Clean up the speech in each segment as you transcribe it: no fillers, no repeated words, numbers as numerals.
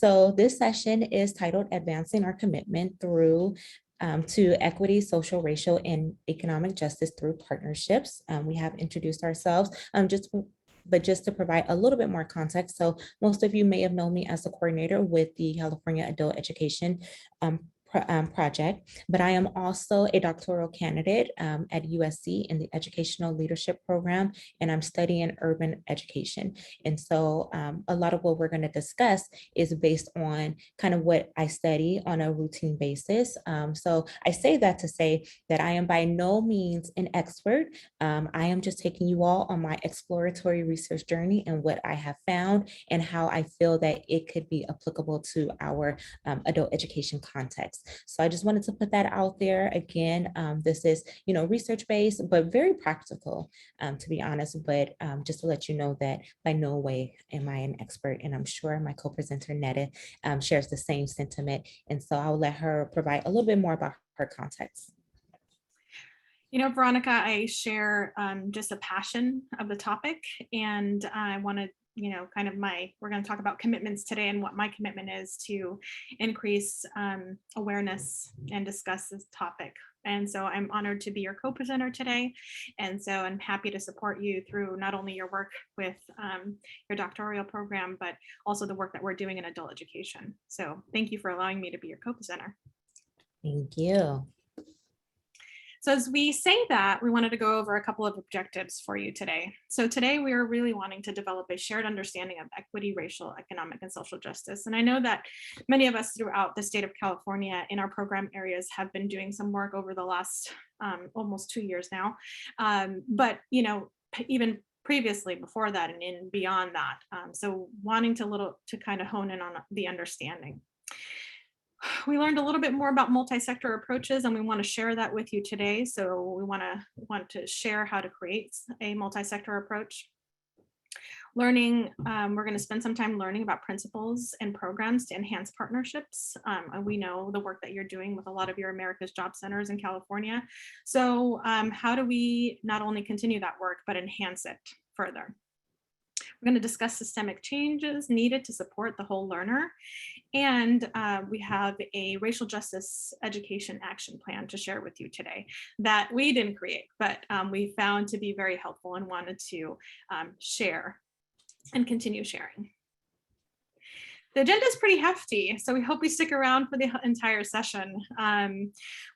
So this session is titled Advancing Our Commitment through to Equity, Social, Racial, and Economic Justice Through Partnerships. We have introduced ourselves just to provide a little bit more context. So most of you may have known me as the coordinator with the California Adult Education project, but I am also a doctoral candidate at USC in the Educational Leadership Program, and I'm studying urban education. And so a lot of what we're going to discuss is based on kind of what I study on a routine basis. So I say that to say that I am by no means an expert. I am just taking you all on my exploratory research journey and what I have found and how I feel that it could be applicable to our adult education context. So I just wanted to put that out there. Again, this is, research-based, but very practical, to be honest, but just to let you know that by no way am I an expert. And I'm sure my co-presenter, Netta, shares the same sentiment. And so I'll let her provide a little bit more about her context. Veronica, I share just a passion of the topic, and I want to we're going to talk about commitments today and what my commitment is to increase awareness and discuss this topic. And so I'm honored to be your co-presenter today. And so I'm happy to support you through not only your work with your doctoral program, but also the work that we're doing in adult education. So thank you for allowing me to be your co-presenter. Thank you. So as we say that, we wanted to go over a couple of objectives for you today. So today we are really wanting to develop a shared understanding of equity, racial, economic, and social justice. And I know that many of us throughout the state of California in our program areas have been doing some work over the last almost 2 years now. But even previously before that and in beyond that. So wanting to kind of hone in on the understanding. We learned a little bit more about multi-sector approaches, and we want to share that with you today. So we want to share how to create a multi-sector approach. Learning, we're going to spend some time learning about principles and programs to enhance partnerships. And we know the work that you're doing with a lot of your America's Job Centers in California. So how do we not only continue that work, but enhance it further? We're going to discuss systemic changes needed to support the whole learner. And we have a racial justice education action plan to share with you today that we didn't create, but we found to be very helpful and wanted to share and continue sharing. The agenda is pretty hefty, so we hope you stick around for the entire session.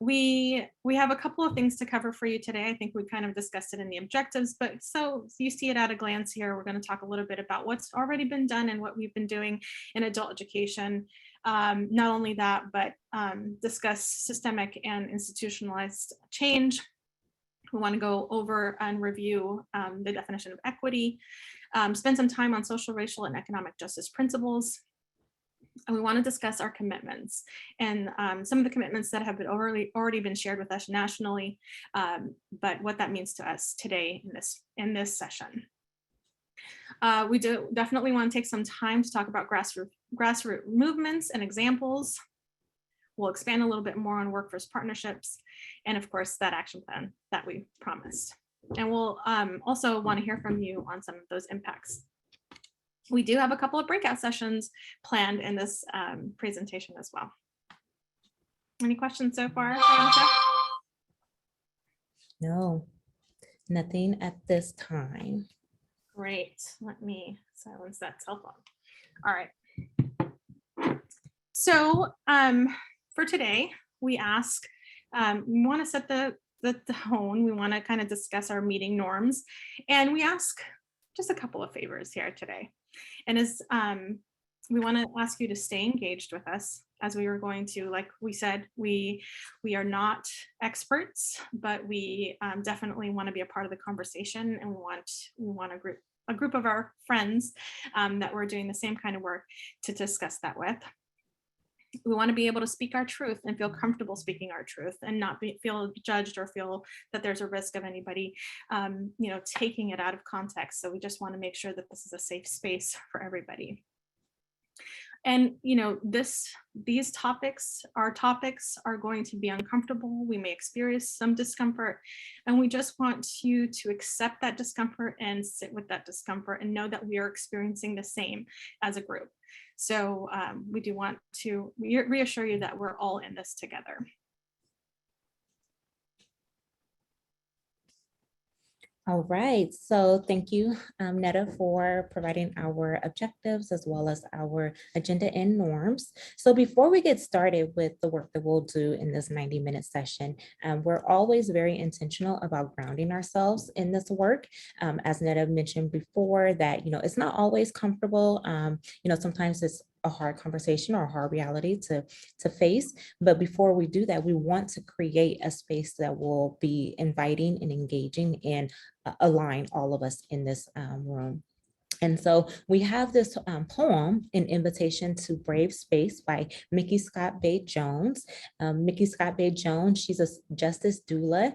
We have a couple of things to cover for you today. I think we kind of discussed it in the objectives, but so you see it at a glance here. We're going to talk a little bit about what's already been done and what we've been doing in adult education. Not only that, but discuss systemic and institutionalized change. We want to go over and review the definition of equity, spend some time on social, racial, and economic justice principles. And we want to discuss our commitments and some of the commitments that have been already been shared with us nationally, but what that means to us today in this session. We do definitely want to take some time to talk about grassroots movements and examples. We'll expand a little bit more on workforce partnerships, and of course, that action plan that we promised. And we'll also want to hear from you on some of those impacts. We do have a couple of breakout sessions planned in this presentation as well. Any questions so far? No, nothing at this time. Great. Let me silence that cell phone. All right. So for today, we ask, we want to set the tone. We want to kind of discuss our meeting norms. And we ask just a couple of favors here today. And as we want to ask you to stay engaged with us as we are going to, like we said, we are not experts, but we definitely want to be a part of the conversation, and we want a group of our friends that we're doing the same kind of work to discuss that with. We want to be able to speak our truth and feel comfortable speaking our truth and not feel judged or feel that there's a risk of anybody, taking it out of context. So we just want to make sure that this is a safe space for everybody. And, these topics are going to be uncomfortable. We may experience some discomfort, and we just want you to accept that discomfort and sit with that discomfort and know that we are experiencing the same as a group. So we do want to reassure you that we're all in this together. All right, so thank you, Netta, for providing our objectives as well as our agenda and norms. So before we get started with the work that we'll do in this 90-minute session, we're always very intentional about grounding ourselves in this work. As Netta mentioned before, that, it's not always comfortable. Sometimes it's a hard conversation or a hard reality to face. But before we do that, we want to create a space that will be inviting and engaging and align all of us in this room. And so we have this poem, An Invitation to Brave Space by Mickey Scott Bay Jones. Mickey Scott Bay Jones, she's a justice doula.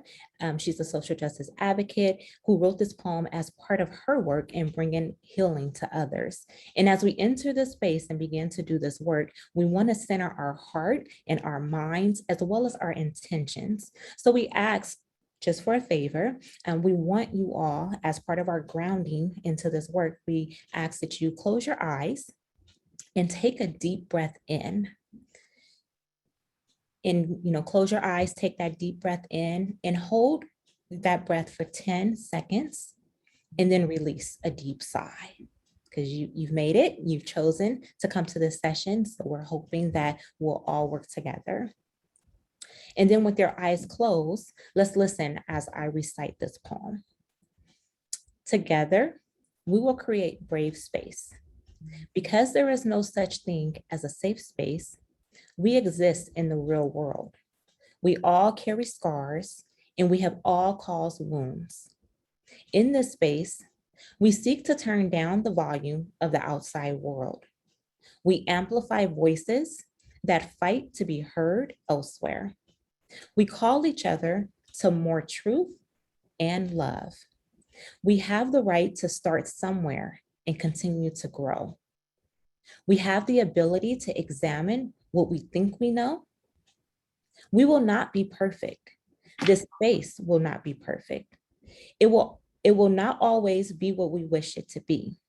She's a social justice advocate who wrote this poem as part of her work in bringing healing to others. And as we enter this space and begin to do this work, we want to center our heart and our minds as well as our intentions. So we ask, just for a favor, we want you all, as part of our grounding into this work, we ask that you close your eyes and take a deep breath in. And, close your eyes, take that deep breath in and hold that breath for 10 seconds and then release a deep sigh. Because you've made it, you've chosen to come to this session. So we're hoping that we'll all work together. And then with your eyes closed, let's listen as I recite this poem. Together, we will create brave space. Because there is no such thing as a safe space, we exist in the real world. We all carry scars and we have all caused wounds. In this space, we seek to turn down the volume of the outside world. We amplify voices that fight to be heard elsewhere. We call each other to more truth and love. We have the right to start somewhere and continue to grow. We have the ability to examine what we think we know. We will not be perfect. This space will not be perfect. It will not always be what we wish it to be,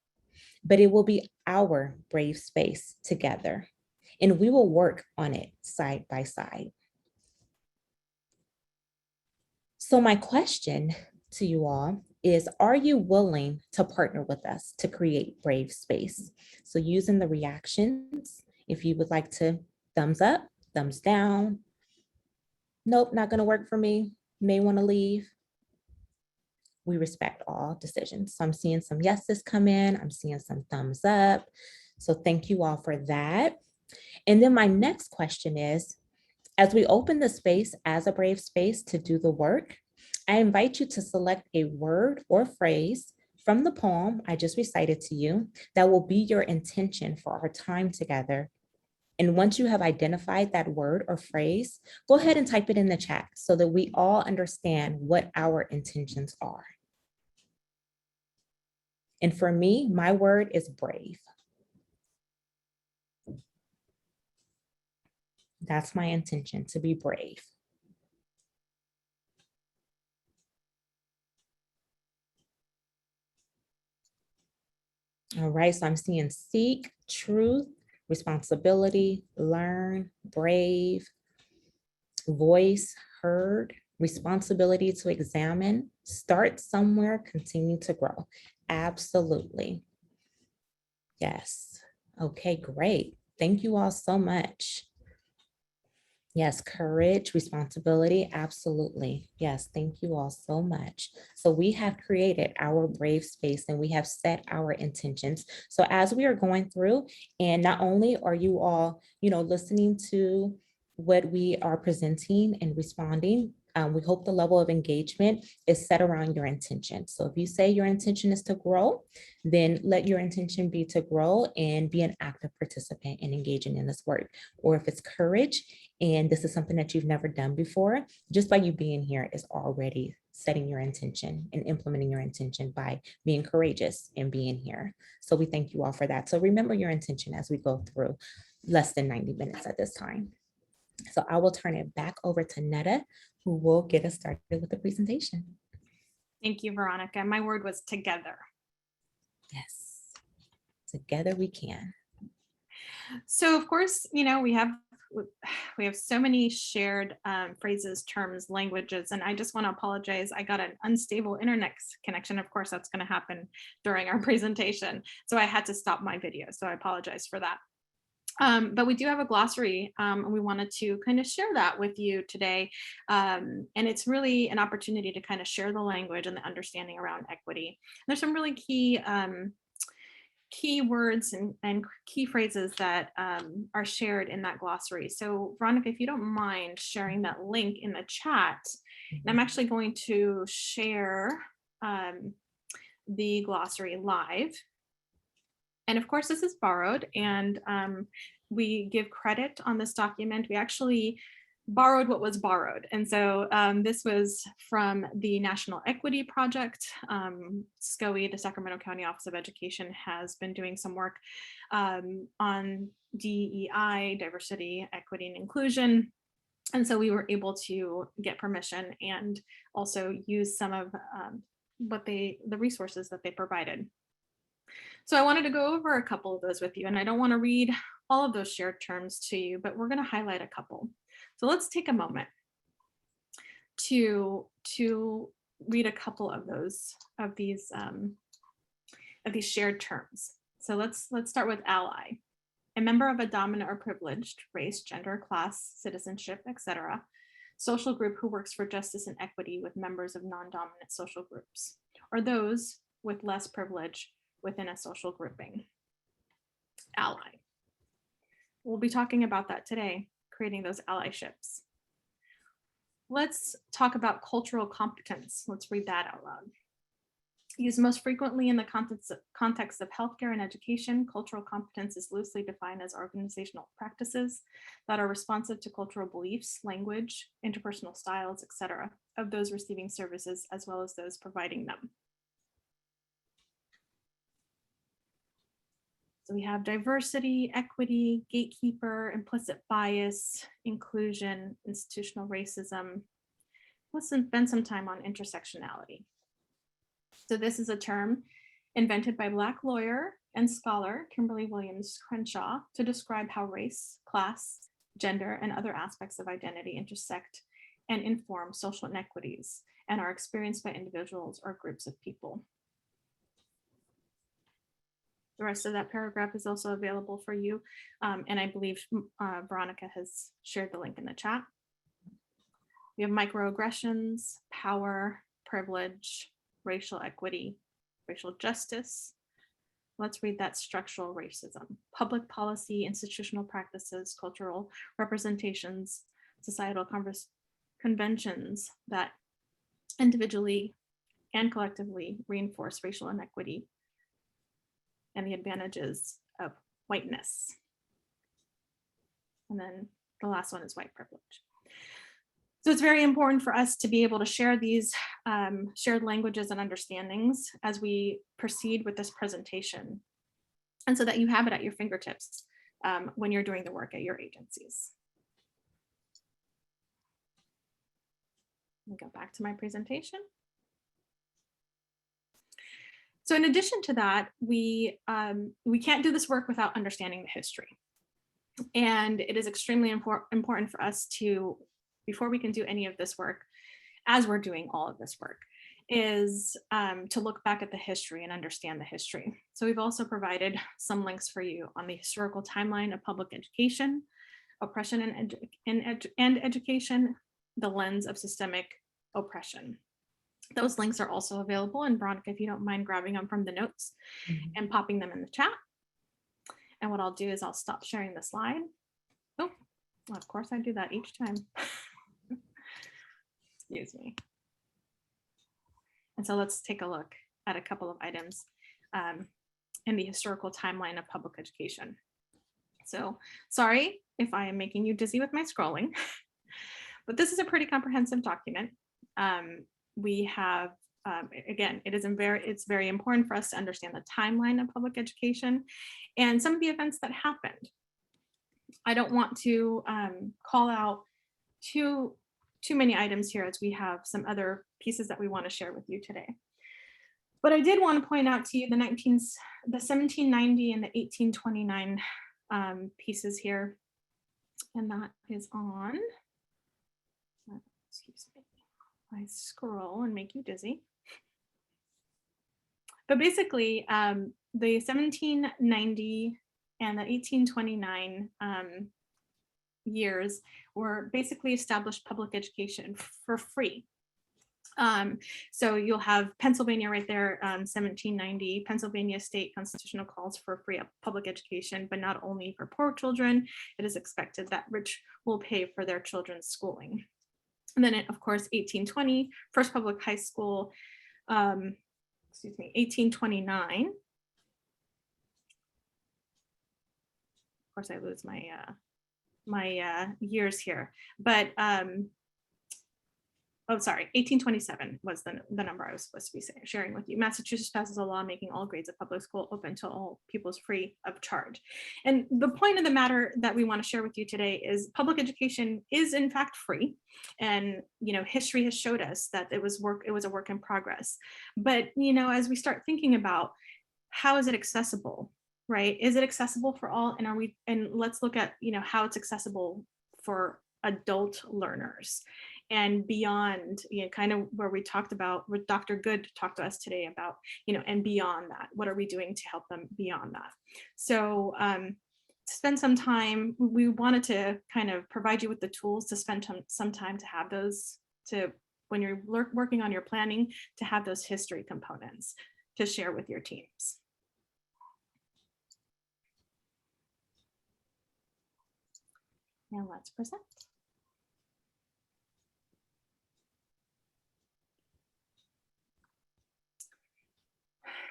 but it will be our brave space together, and we will work on it side by side. So my question to you all is, are you willing to partner with us to create brave space? So using the reactions, if you would like to thumbs up, thumbs down, nope, not gonna work for me, may wanna leave. We respect all decisions. So I'm seeing some yeses come in, I'm seeing some thumbs up. So thank you all for that. And then my next question is, as we open the space as a brave space to do the work, I invite you to select a word or phrase from the poem I just recited to you that will be your intention for our time together. And once you have identified that word or phrase, go ahead and type it in the chat so that we all understand what our intentions are. And for me, my word is brave. That's my intention, to be brave. All right, so I'm seeing seek, truth, responsibility, learn, brave, voice, heard, responsibility to examine, start somewhere, continue to grow. Absolutely. Yes. Okay, great. Thank you all so much. Yes, courage, responsibility, absolutely. Yes, thank you all so much. So we have created our brave space and we have set our intentions. So as we are going through, and not only are you all, listening to what we are presenting and responding, we hope the level of engagement is set around your intention. So if you say your intention is to grow, then let your intention be to grow and be an active participant in engaging in this work. Or if it's courage, and this is something that you've never done before, just by you being here is already setting your intention and implementing your intention by being courageous and being here. So we thank you all for that. So remember your intention as we go through less than 90 minutes at this time. So I will turn it back over to Netta, who will get us started with the presentation. Thank you, Veronica. My word was together. Yes, together we can. So of course, we have so many shared phrases, terms, languages, and I just want to apologize. I got an unstable internet connection. Of course, that's going to happen during our presentation, so I had to stop my video. So I apologize for that. But we do have a glossary, and we wanted to kind of share that with you today. And it's really an opportunity to kind of share the language and the understanding around equity. There's some really key words and key phrases that are shared in that glossary. So Veronica, if you don't mind sharing that link in the chat, and I'm actually going to share the glossary live. And of course, this is borrowed, and we give credit on this document. We actually borrowed what was borrowed. And so this was from the National Equity Project. SCOE, the Sacramento County Office of Education, has been doing some work on DEI, diversity, equity, and inclusion. And so we were able to get permission and also use some of the resources that they provided. So I wanted to go over a couple of those with you, and I don't want to read all of those shared terms to you, but we're going to highlight a couple. So let's take a moment to read a couple of these shared terms. So let's start with ally. A member of a dominant or privileged race, gender, class, citizenship, etc. Social group who works for justice and equity with members of non-dominant social groups, or those with less privilege within a social grouping. Ally. We'll be talking about that today, creating those allyships. Let's talk about cultural competence. Let's read that out loud. Used most frequently in the context of healthcare and education, cultural competence is loosely defined as organizational practices that are responsive to cultural beliefs, language, interpersonal styles, etc., of those receiving services as well as those providing them. So we have diversity, equity, gatekeeper, implicit bias, inclusion, institutional racism. Let's spend some time on intersectionality. So this is a term invented by Black lawyer and scholar Kimberly Williams Crenshaw to describe how race, class, gender, and other aspects of identity intersect and inform social inequities and are experienced by individuals or groups of people. The rest of that paragraph is also available for you. And I believe Veronica has shared the link in the chat. We have microaggressions, power, privilege, racial equity, racial justice. Let's read that: structural racism, public policy, institutional practices, cultural representations, societal conventions that individually and collectively reinforce racial inequity and the advantages of whiteness. And then the last one is white privilege. So it's very important for us to be able to share these shared languages and understandings as we proceed with this presentation, and so that you have it at your fingertips when you're doing the work at your agencies. Let me go back to my presentation. So in addition to that, we can't do this work without understanding the history. And it is extremely important for us to, before we can do any of this work, as we're doing all of this work, is to look back at the history and understand the history. So we've also provided some links for you on the historical timeline of public education, oppression and education, the lens of systemic oppression. Those links are also available, and Veronica, if you don't mind grabbing them from the notes and popping them in the chat. And what I'll do is I'll stop sharing the slide. Oh, well, of course I do that each time. Excuse me. And so let's take a look at a couple of items in the historical timeline of public education. So sorry if I am making you dizzy with my scrolling, but this is a pretty comprehensive document. We have, again, it's very important for us to understand the timeline of public education and some of the events that happened. I don't want to call out too many items here, as we have some other pieces that we want to share with you today. But I did want to point out to you the 1790 and the 1829 pieces here, and that is on, excuse me, I scroll and make you dizzy. But basically, the 1790 and the 1829 years were basically established public education for free. So you'll have Pennsylvania right there, 1790, Pennsylvania state constitutional calls for free public education, but not only for poor children. It is expected that rich will pay for their children's schooling. And then, of course, 1820, first public high school, excuse me, 1829. Of course, I lose my years here, but oh, sorry, 1827 was the number I was supposed to be sharing with you. Massachusetts passes a law making all grades of public school open to all pupils free of charge. And the point of the matter that we want to share with you today is public education is in fact free. And, history has showed us that it was a work in progress. But, as we start thinking about how is it accessible, right? Is it accessible for all? And let's look at, how it's accessible for adult learners and beyond, kind of where we talked about, where Dr. Good talked to us today about, and beyond that, what are we doing to help them beyond that? So spend some time, we wanted to kind of provide you with the tools to spend some time to have those, to when you're working on your planning, to have those history components to share with your teams. Now let's present.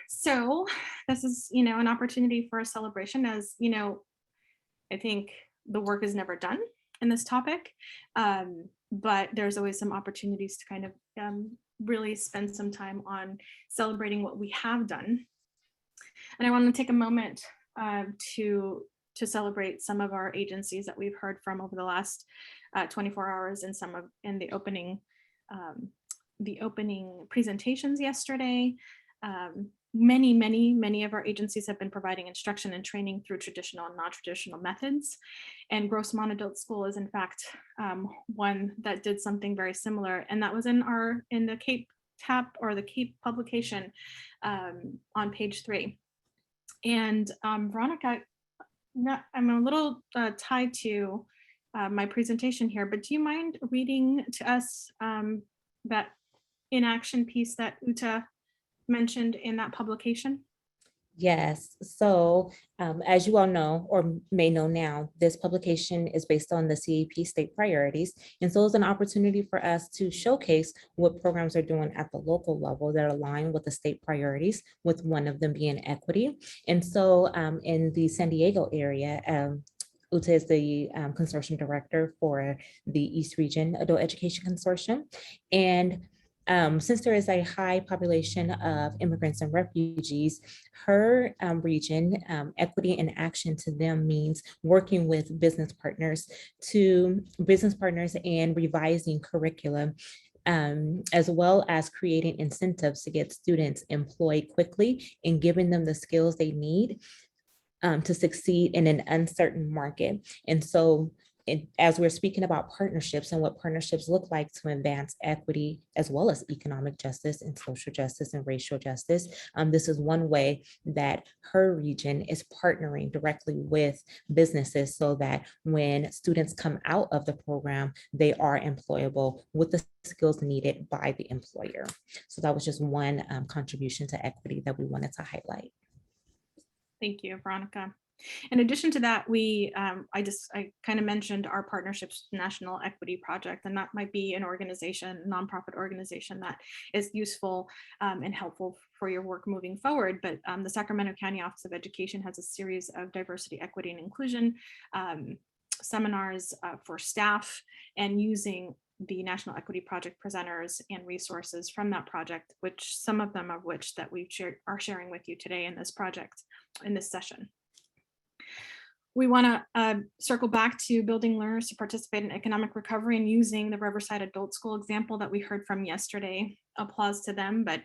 So this is, an opportunity for a celebration, as I think the work is never done in this topic, but there's always some opportunities to kind of really spend some time on celebrating what we have done. And I want to take a moment to celebrate some of our agencies that we've heard from over the last 24 hours, and some of in the opening presentations yesterday. Many of our agencies have been providing instruction and training through traditional and non-traditional methods. And Grossmont Adult School is in fact one that did something very similar. And that was in the CAPE TAP, or the CAPE publication on page 3. And Veronica, I'm a little tied to my presentation here, but do you mind reading to us that in-action piece that Uta mentioned in that publication? Yes. So as you all know, or may know now, this publication is based on the CAP state priorities. And so it's an opportunity for us to showcase what programs are doing at the local level that align with the state priorities, with one of them being equity. And so in the San Diego area, Uta is the consortium director for the East Region Adult Education Consortium. And since there is a high population of immigrants and refugees, her region, equity in action to them means working with business partners and revising curriculum, as well as creating incentives to get students employed quickly and giving them the skills they need to succeed in an uncertain market. And so as we're speaking about partnerships and what partnerships look like to advance equity, as well as economic justice and social justice and racial justice, this is one way that her region is partnering directly with businesses so that when students come out of the program, they are employable with the skills needed by the employer. So that was just one contribution to equity that we wanted to highlight. Thank you, Veronica. In addition to that, I kind of mentioned our Partnerships National Equity Project, and that might be an organization, nonprofit organization that is useful and helpful for your work moving forward. But the Sacramento County Office of Education has a series of diversity, equity, and inclusion seminars for staff, and using the National Equity Project presenters and resources from that project, which some of them of which that we've are sharing with you today in this project, in this session. We want to circle back to building learners to participate in economic recovery and using the Riverside Adult School example that we heard from yesterday. Applause to them, but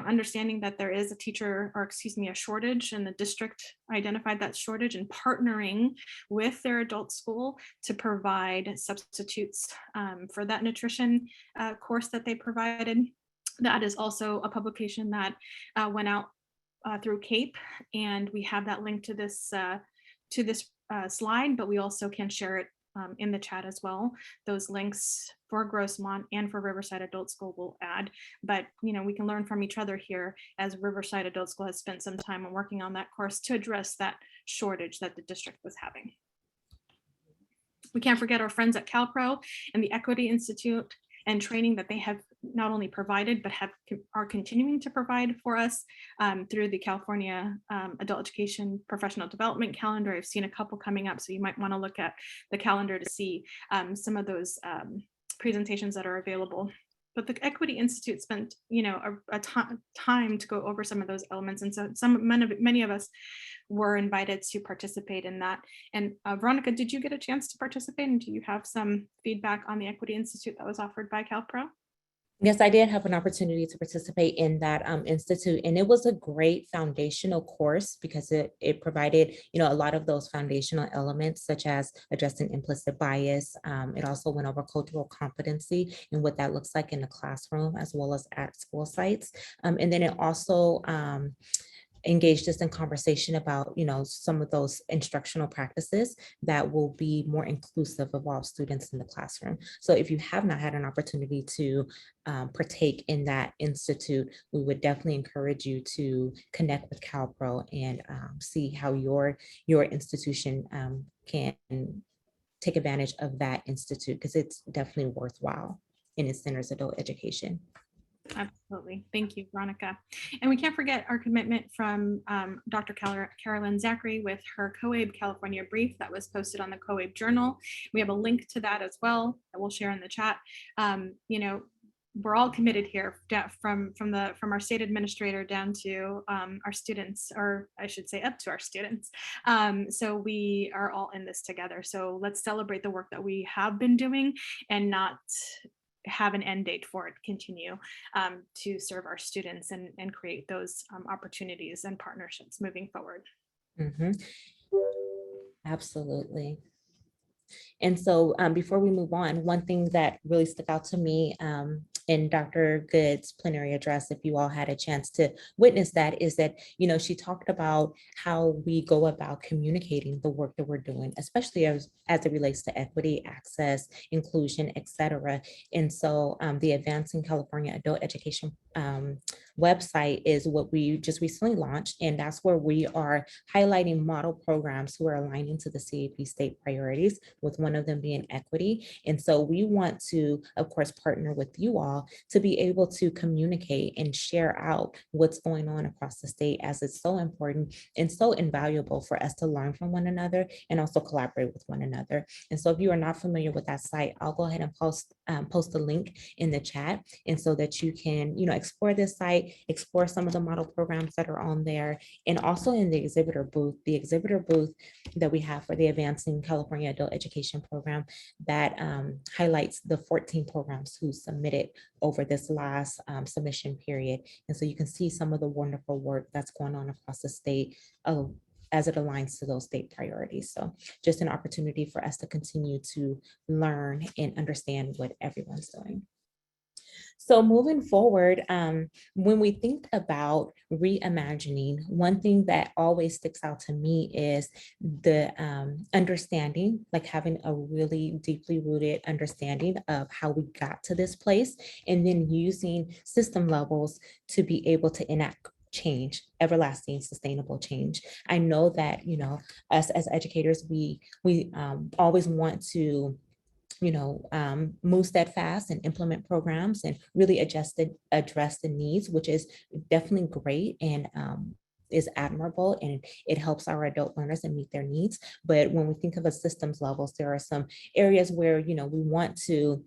understanding that there is a teacher, or excuse me, a shortage, and the district identified that shortage and partnering with their adult school to provide substitutes for that nutrition course that they provided. That is also a publication that went out through CAPE, and we have that link to this slide, but we also can share it in the chat as well. Those links for Grossmont and for Riverside Adult School will add, but we can learn from each other here, as Riverside Adult School has spent some time on working on that course to address that shortage that the district was having. We can't forget our friends at CalPro and the Equity Institute and training that they have not only provided, but are continuing to provide for us through the California Adult Education Professional Development Calendar. I've seen a couple coming up, so you might want to look at the calendar to see some of those presentations that are available. But the Equity Institute spent, a time to go over some of those elements, and so many of us were invited to participate in that. And Veronica, did you get a chance to participate? And do you have some feedback on the Equity Institute that was offered by CalPro? Yes, I did have an opportunity to participate in that institute, and it was a great foundational course because it provided, a lot of those foundational elements, such as addressing implicit bias. It also went over cultural competency and what that looks like in the classroom, as well as at school sites. And then it also engaged us in conversation about, some of those instructional practices that will be more inclusive of all students in the classroom. So if you have not had an opportunity to partake in that institute, we would definitely encourage you to connect with CalPro and see how your institution can take advantage of that institute, because it's definitely worthwhile in its centers of adult education. Absolutely. Thank you, Veronica. And we can't forget our commitment from Dr. Carolyn Zachary with her COABE California brief that was posted on the COABE Journal. We have a link to that as well that we'll share in the chat. We're all committed here, from our state administrator down to our students, or I should say up to our students. So we are all in this together. So let's celebrate the work that we have been doing and not have an end date for it, continue to serve our students and create those opportunities and partnerships moving forward. Mm-hmm. Absolutely. And so before we move on, one thing that really stuck out to me in Dr. Good's plenary address, if you all had a chance to witness that, is that, she talked about how we go about communicating the work that we're doing, especially as it relates to equity, access, inclusion, et cetera. And so the Advancing California Adult Education website is what we just recently launched, and that's where we are highlighting model programs who are aligning to the CAP state priorities, with one of them being equity. And so we want to, of course, partner with you all to be able to communicate and share out what's going on across the state, as it's so important and so invaluable for us to learn from one another and also collaborate with one another. And so if you are not familiar with that site, I'll go ahead and post the link in the chat, and so that you can, explore this site, explore some of the model programs that are on there, and also in the exhibitor booth that we have for the Advancing California Adult Education Program that highlights the 14 programs who submitted over this last submission period. And so you can see some of the wonderful work that's going on across the state as it aligns to those state priorities. So just an opportunity for us to continue to learn and understand what everyone's doing. So moving forward, when we think about reimagining, one thing that always sticks out to me is the understanding, like having a really deeply rooted understanding of how we got to this place, and then using system levels to be able to enact change, everlasting, sustainable change. I know that, us as educators, we always want to move steadfast and implement programs and really address the needs, which is definitely great and is admirable, and it helps our adult learners and meet their needs. But when we think of a systems levels, there are some areas where, we want to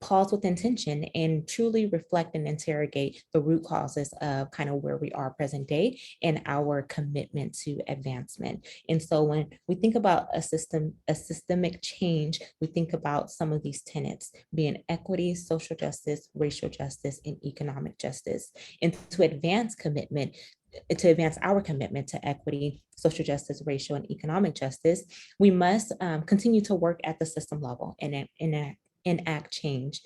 pause with intention and truly reflect and interrogate the root causes of kind of where we are present day and our commitment to advancement. And so when we think about a systemic change, we think about some of these tenets being equity, social justice, racial justice, and economic justice. And to advance our commitment to equity, social justice, racial, and economic justice, we must continue to work at the system level and enact change.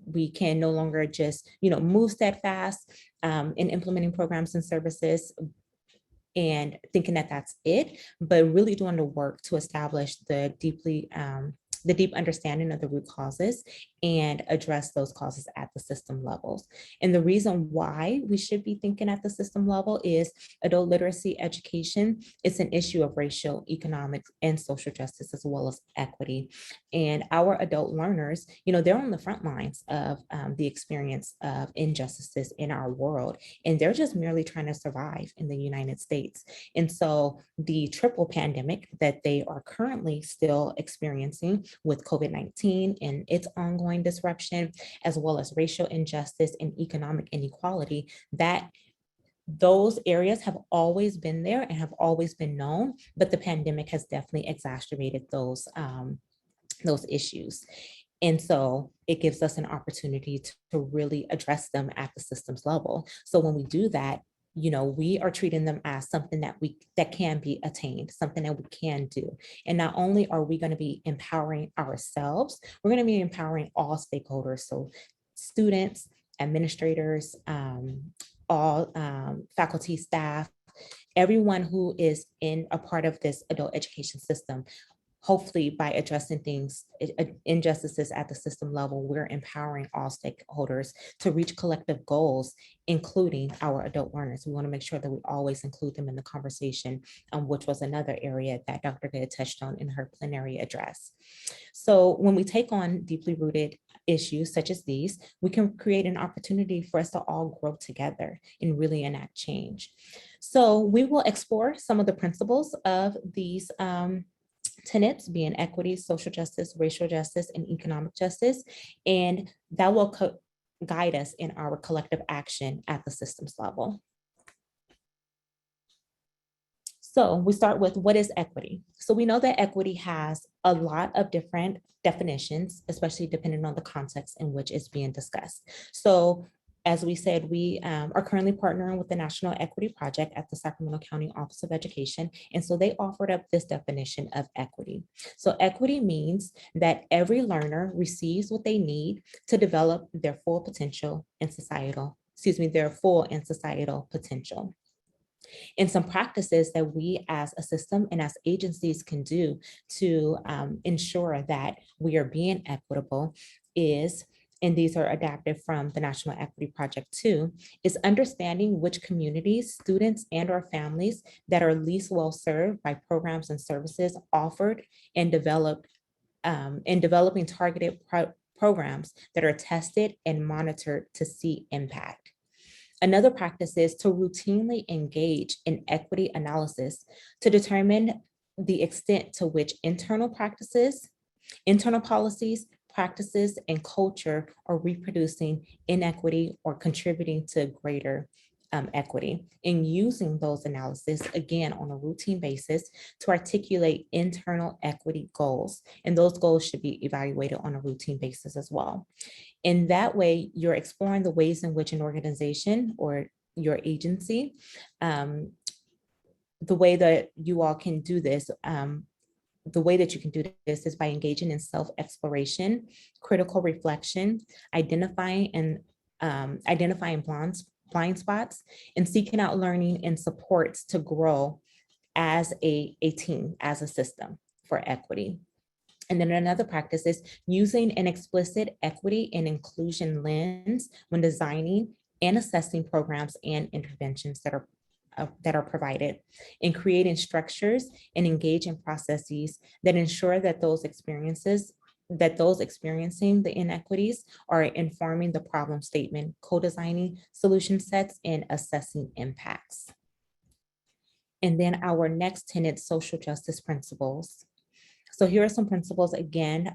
We can no longer just, move steadfast in implementing programs and services and thinking that that's it, but really doing the work to establish the deep understanding of the root causes and address those causes at the system levels. And the reason why we should be thinking at the system level is adult literacy education. It's an issue of racial, economic, and social justice, as well as equity. And our adult learners, they're on the front lines of the experience of injustices in our world, and they're just merely trying to survive in the United States. And so the triple pandemic that they are currently still experiencing with COVID-19 and its ongoing disruption, as well as racial injustice and economic inequality, that those areas have always been there and have always been known, but the pandemic has definitely exacerbated those issues. And so it gives us an opportunity to really address them at the systems level. So when we do that, we are treating them as something that can be attained, something that we can do. And not only are we going to be empowering ourselves, we're going to be empowering all stakeholders. So students, administrators, all faculty, staff, everyone who is in a part of this adult education system. Hopefully, by addressing injustices at the system level, we're empowering all stakeholders to reach collective goals, including our adult learners. We want to make sure that we always include them in the conversation, which was another area that Dr. Good touched on in her plenary address. So when we take on deeply rooted issues such as these, we can create an opportunity for us to all grow together and really enact change. So we will explore some of the principles of these tenets, being equity, social justice, racial justice, and economic justice. And that will guide us in our collective action at the systems level. So we start with, what is equity? So we know that equity has a lot of different definitions, especially depending on the context in which it's being discussed. So as we said, we are currently partnering with the National Equity Project at the Sacramento County Office of Education. And so they offered up this definition of equity. So equity means that every learner receives what they need to develop their full potential and their full and societal potential. And some practices that we as a system and as agencies can do to ensure that we are being equitable is, and these are adapted from the National Equity Project too, is understanding which communities, students, and or families that are least well served by programs and services offered and developed in developing targeted programs that are tested and monitored to see impact. Another practice is to routinely engage in equity analysis to determine the extent to which internal policies, practices, and culture are reproducing inequity or contributing to greater equity, and using those analysis again on a routine basis to articulate internal equity goals. And those goals should be evaluated on a routine basis as well. In that way, you're exploring the ways in which an organization or your agency, the way that you all can do this, the way that you can do this is by engaging in self-exploration, critical reflection, identifying blind spots, and seeking out learning and supports to grow as a team, as a system for equity. And then another practice is using an explicit equity and inclusion lens when designing and assessing programs and interventions that are provided, and creating structures and engage in processes that ensure that those experiencing the inequities are informing the problem statement, co-designing solution sets, and assessing impacts. And then our next tenet, social justice principles. So here are some principles, again,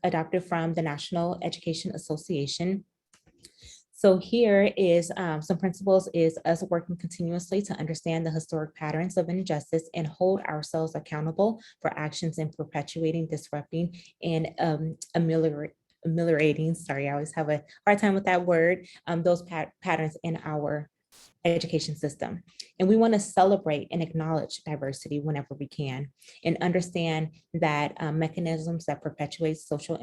adopted from the National Education Association. So here is some principles is us working continuously to understand the historic patterns of injustice and hold ourselves accountable for actions in perpetuating, disrupting, and ameliorating, sorry, I always have a hard time with that word, those patterns in our education system. And we want to celebrate and acknowledge diversity whenever we can, and understand that mechanisms that perpetuate social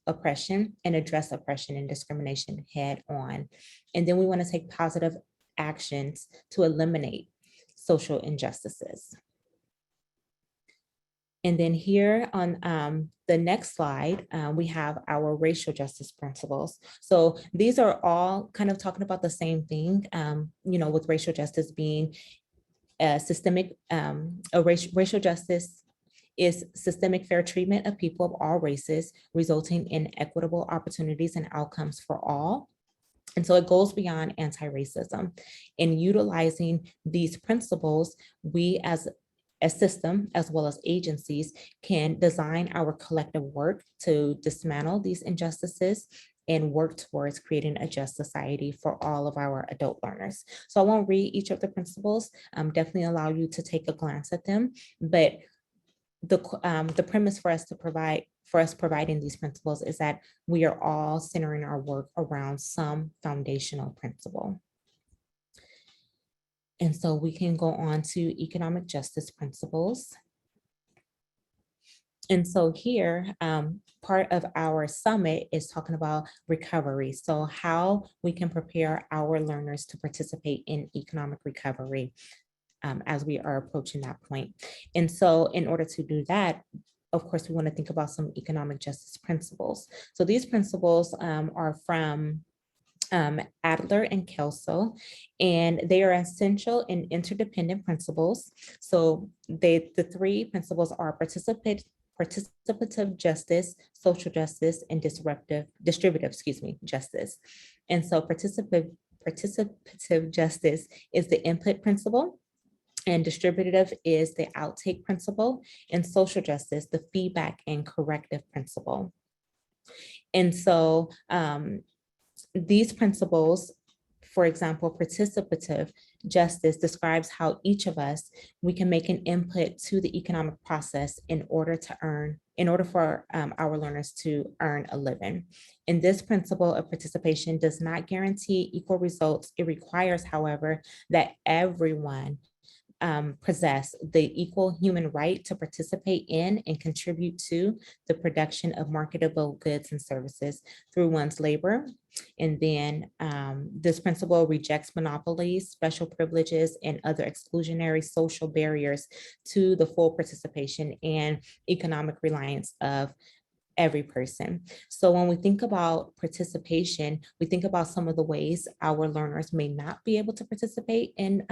oppression and address oppression and discrimination head on. And then we want to take positive actions to eliminate social injustices. And then here on the next slide, we have our racial justice principles. So these are all kind of talking about the same thing, with racial justice being a systemic, racial justice is systemic fair treatment of people of all races, resulting in equitable opportunities and outcomes for all. And so it goes beyond anti-racism. In utilizing these principles, we as a system, as well as agencies, can design our collective work to dismantle these injustices and work towards creating a just society for all of our adult learners. So I won't read each of the principles, definitely allow you to take a glance at them, but the premise for us providing these principles is that we are all centering our work around some foundational principle. And so we can go on to economic justice principles. And so here, part of our summit is talking about recovery. So how we can prepare our learners to participate in economic recovery as we are approaching that point. And so in order to do that, of course, we want to think about some economic justice principles. So these principles are from Adler and Kelso, and they are essential and interdependent principles. So the three principles are participative justice, social justice, and distributive justice. And so participative justice is the input principle, and distributive is the outtake principle, and social justice, the feedback and corrective principle. And so these principles, for example, participative justice describes how each of us, we can make an input to the economic process in order for our learners to earn a living. And this principle of participation does not guarantee equal results. It requires, however, that everyone possess the equal human right to participate in and contribute to the production of marketable goods and services through one's labor. And then this principle rejects monopolies, special privileges, and other exclusionary social barriers to the full participation and economic reliance of every person. So when we think about participation, we think about some of the ways our learners may not be able to participate in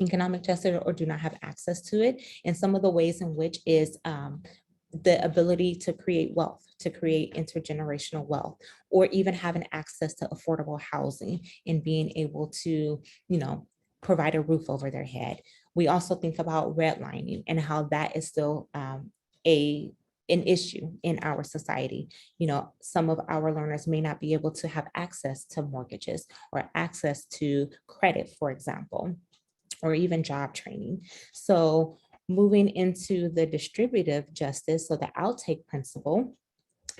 economic justice or do not have access to it. And some of the ways in which is the ability to create wealth, to create intergenerational wealth, or even having access to affordable housing and being able to, provide a roof over their head. We also think about redlining and how that is still an issue in our society. Some of our learners may not be able to have access to mortgages or access to credit, for example, or even job training. So moving into the distributive justice, so the outtake principle,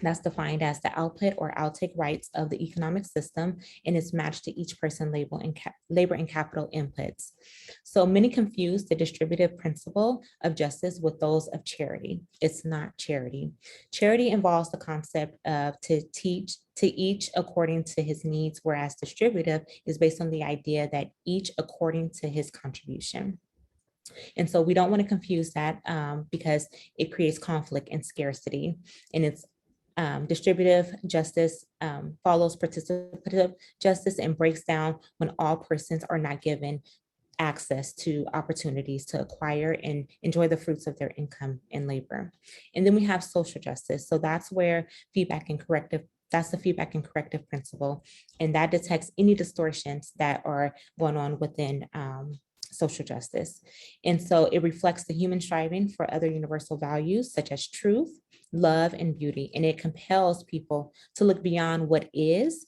that's defined as the output or outtake rights of the economic system, and is matched to each person labor and capital inputs. So many confuse the distributive principle of justice with those of charity. It's not charity. Charity involves the concept of to each according to his needs, whereas distributive is based on the idea that each according to his contribution. And so we don't want to confuse that because it creates conflict and scarcity. And it's distributive justice follows participative justice and breaks down when all persons are not given access to opportunities to acquire and enjoy the fruits of their income and labor. And then we have social justice. So that's where that's the feedback and corrective principle. And that detects any distortions that are going on within social justice. And so it reflects the human striving for other universal values such as truth, love, and beauty. And it compels people to look beyond what is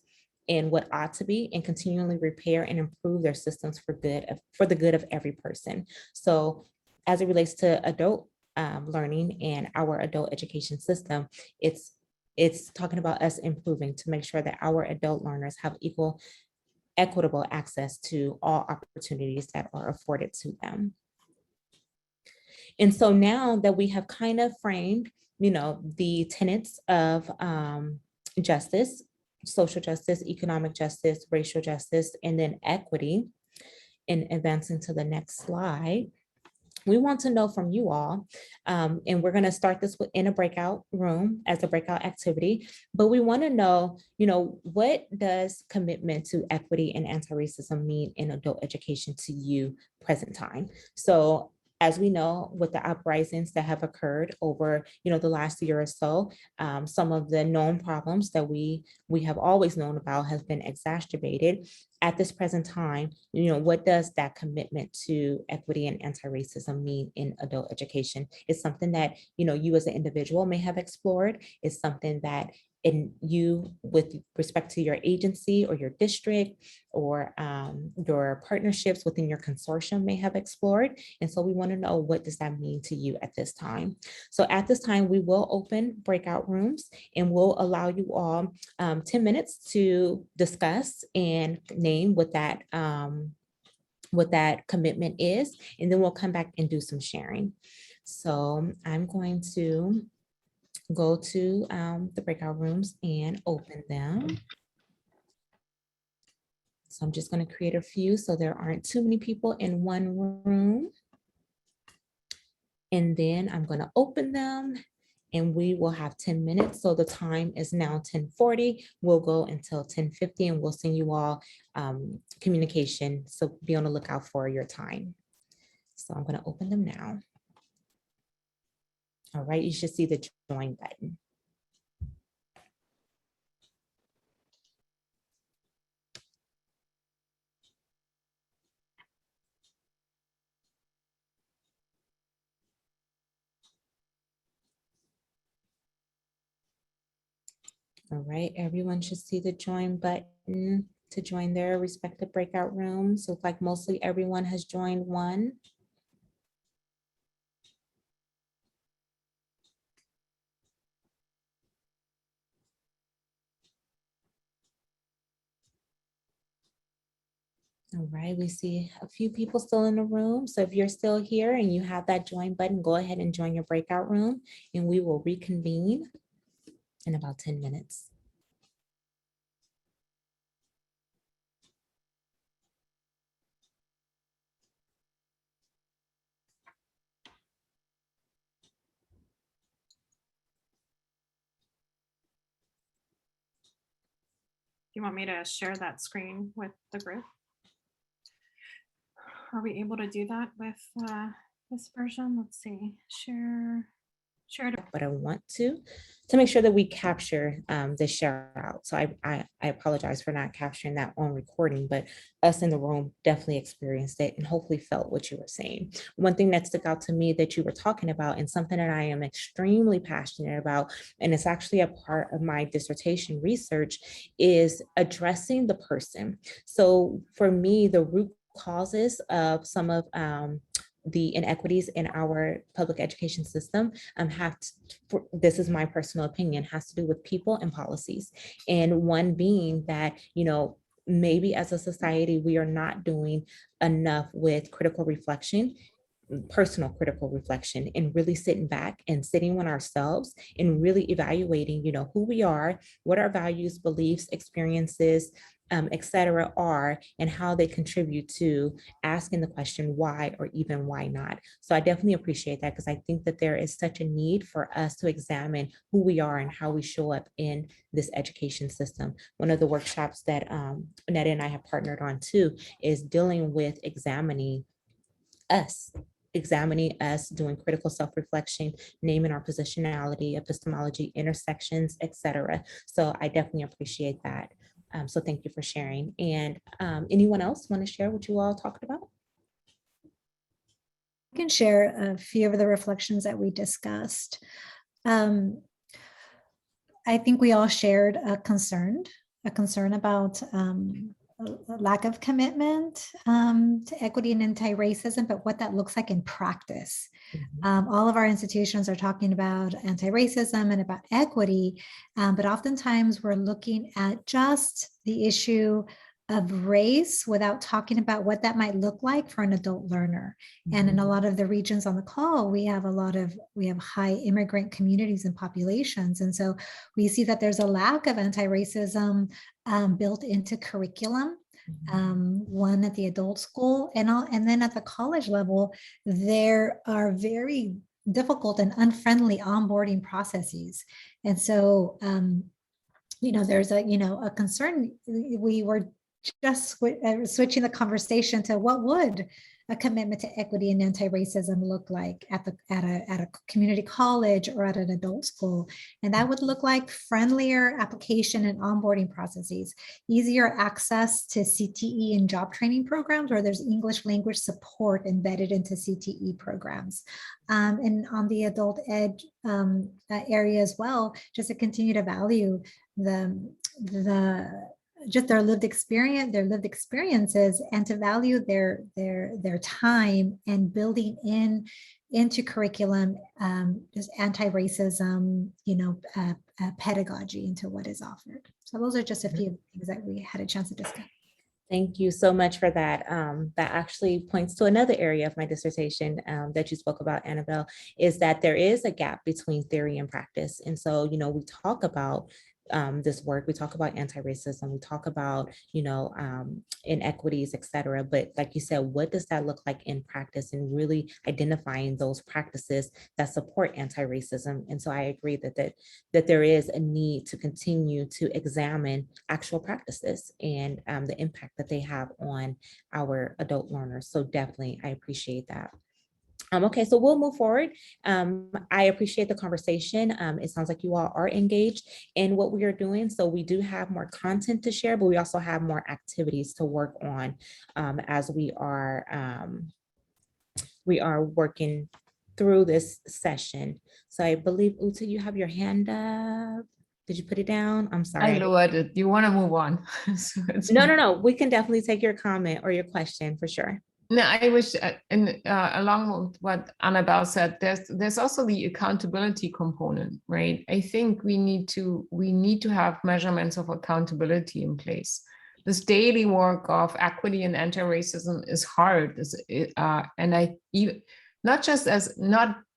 and what ought to be and continually repair and improve their systems for the good of every person. So as it relates to adult learning and our adult education system, it's talking about us improving to make sure that our adult learners have equitable access to all opportunities that are afforded to them. And so now that we have kind of framed, the tenets of justice, social justice, economic justice, racial justice, and then equity, and advancing to the next slide, we want to know from you all, and we're going to start this in a breakout room as a breakout activity, but we want to know, what does commitment to equity and anti-racism mean in adult education to you present time? So as we know, with the uprisings that have occurred over, the last year or so, some of the known problems that we have always known about has been exacerbated. At this present time, what does that commitment to equity and anti-racism mean in adult education? It's something that, you as an individual may have explored. It's something that you, with respect to your agency or your district or your partnerships within your consortium may have explored. And so we want to know, what does that mean to you at this time? So at this time, we will open breakout rooms and we'll allow you all 10 minutes to discuss and name what that commitment is, and then we'll come back and do some sharing. So I'm going to go to the breakout rooms and open them. So I'm just going to create a few so there aren't too many people in one room. And then I'm going to open them and we will have 10 minutes. So the time is now 10:40. We'll go until 10:50 and we'll send you all communication. So be on the lookout for your time. So I'm going to open them now. All right, you should see the join button. All right, everyone should see the join button to join their respective breakout rooms. Looks like mostly everyone has joined one. All right, we see a few people still in the room. So if you're still here and you have that join button, go ahead and join your breakout room and we will reconvene in about 10 minutes. You want me to share that screen with the group? Are we able to do that with this version? Let's see, share to. But I want to make sure that we capture the share out. So I apologize for not capturing that on recording, but us in the room definitely experienced it and hopefully felt what you were saying. One thing that stuck out to me that you were talking about, and something that I am extremely passionate about, and it's actually a part of my dissertation research, is addressing the person. So for me, the root causes of some of the inequities in our public education system this is my personal opinion, has to do with people and policies. And one being that, maybe as a society, we are not doing enough with critical reflection, personal critical reflection, and really sitting back and sitting with ourselves and really evaluating, who we are, what our values, beliefs, experiences, et cetera are, and how they contribute to asking the question why or even why not. So I definitely appreciate that, because I think that there is such a need for us to examine who we are and how we show up in this education system. One of the workshops that Netta and I have partnered on too is dealing with examining us, doing critical self-reflection, naming our positionality, epistemology, intersections, etc. So I definitely appreciate that. So thank you for sharing. And anyone else want to share what you all talked about? can share a few of the reflections that we discussed. I think we all shared a concern about a lack of commitment to equity and anti-racism, but what that looks like in practice. All of our institutions are talking about anti-racism and about equity, but oftentimes we're looking at just the issue of race without talking about what that might look like for an adult learner. And in a lot of the regions on the call, we have high immigrant communities and populations. And so we see that there's a lack of anti-racism built into curriculum. One at the adult school and then at the college level, there are very difficult and unfriendly onboarding processes. And so, there's a concern. We were just switching the conversation to what would a commitment to equity and anti-racism look like at a community college or at an adult school. And that would look like friendlier application and onboarding processes, easier access to CTE and job training programs where there's English language support embedded into CTE programs. And on the adult ed area as well, just to continue to value just their lived experiences, and to value their time and building into curriculum, just anti-racism, pedagogy into what is offered. So those are just a few things that we had a chance to discuss. Thank you so much for that. That actually points to another area of my dissertation that you spoke about, Annabelle, is that there is a gap between theory and practice. And so, we talk about this work, we talk about anti-racism, we talk about, inequities, et cetera. But like you said, what does that look like in practice, and really identifying those practices that support anti-racism? And so I agree that there is a need to continue to examine actual practices and the impact that they have on our adult learners. So definitely, I appreciate that. Okay, so we'll move forward. I appreciate the conversation. It sounds like you all are engaged in what we are doing. So we do have more content to share, but we also have more activities to work on as we are working through this session. So I believe, Uta, you have your hand up. Did you put it down? I'm sorry. I lowered it. You want to move on? So No. We can definitely take your comment or your question for sure. No, I wish, along with what Annabelle said, there's also the accountability component, right? I think we need to have measurements of accountability in place. This daily work of equity and anti-racism is hard,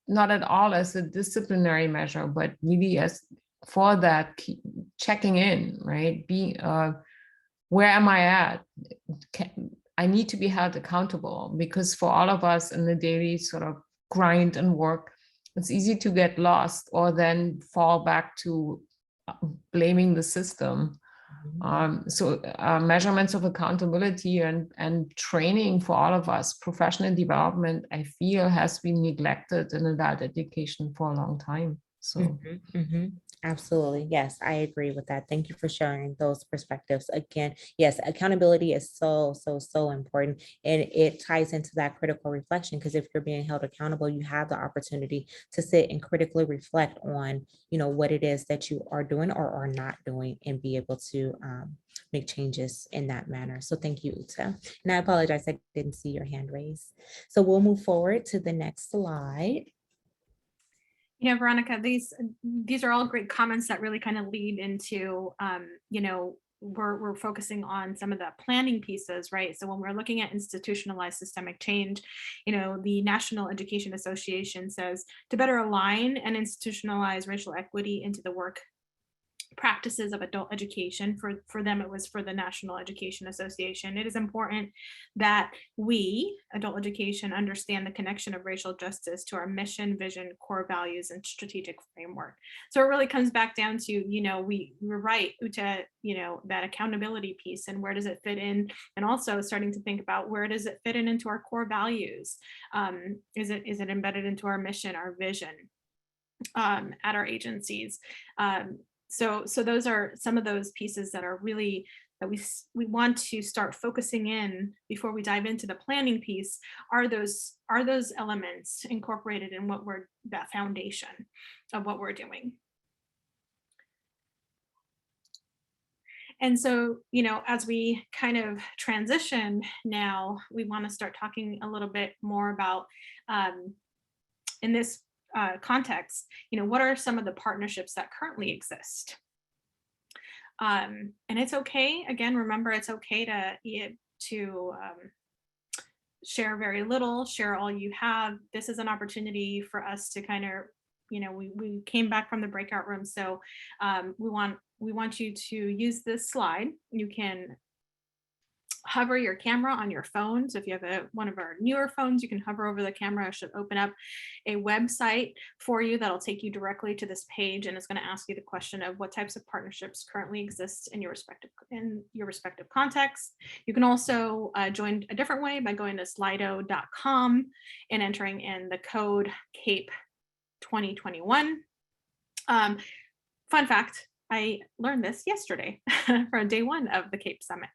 not at all as a disciplinary measure, but really as for that checking in, right? Where am I at? I need to be held accountable, because for all of us in the daily sort of grind and work, it's easy to get lost or then fall back to blaming the system. So measurements of accountability and training for all of us, professional development, I feel has been neglected in adult education for a long time. So. Absolutely. Yes, I agree with that. Thank you for sharing those perspectives. Again, yes, accountability is so important. And it ties into that critical reflection, because if you're being held accountable, you have the opportunity to sit and critically reflect on, what it is that you are doing or are not doing, and be able to make changes in that manner. So thank you, Uta. And I apologize, I didn't see your hand raised. So we'll move forward to the next slide. Veronica, these are all great comments that really kind of lead into, we're focusing on some of the planning pieces, right? So when we're looking at institutionalized systemic change, the National Education Association says to better align and institutionalize racial equity into the work practices of adult education. For them, it was for the National Education Association. It is important that we, adult education, understand the connection of racial justice to our mission, vision, core values, and strategic framework. So it really comes back down to, we're right, Uta, that accountability piece, and where does it fit in? And also starting to think about, where does it fit into our core values? Is it embedded into our mission, our vision at our agencies? So those are some of those pieces that are really that we want to start focusing in before we dive into the planning piece are those elements incorporated in that foundation of what we're doing. And so, as we kind of transition now, we want to start talking a little bit more about, in this context, what are some of the partnerships that currently exist? And it's okay, again, remember, it's okay to share very little, share all you have. This is an opportunity for us to kind of, we came back from the breakout room, so we want you to use this slide. You can hover your camera on your phone. So if you have one of our newer phones, you can hover over the camera. It should open up a website for you that'll take you directly to this page, and it's going to ask you the question of what types of partnerships currently exist in your respective context. You can also join a different way by going to slido.com and entering in the code CAPE 2021. Fun fact, I learned this yesterday for day one of the CAPE Summit.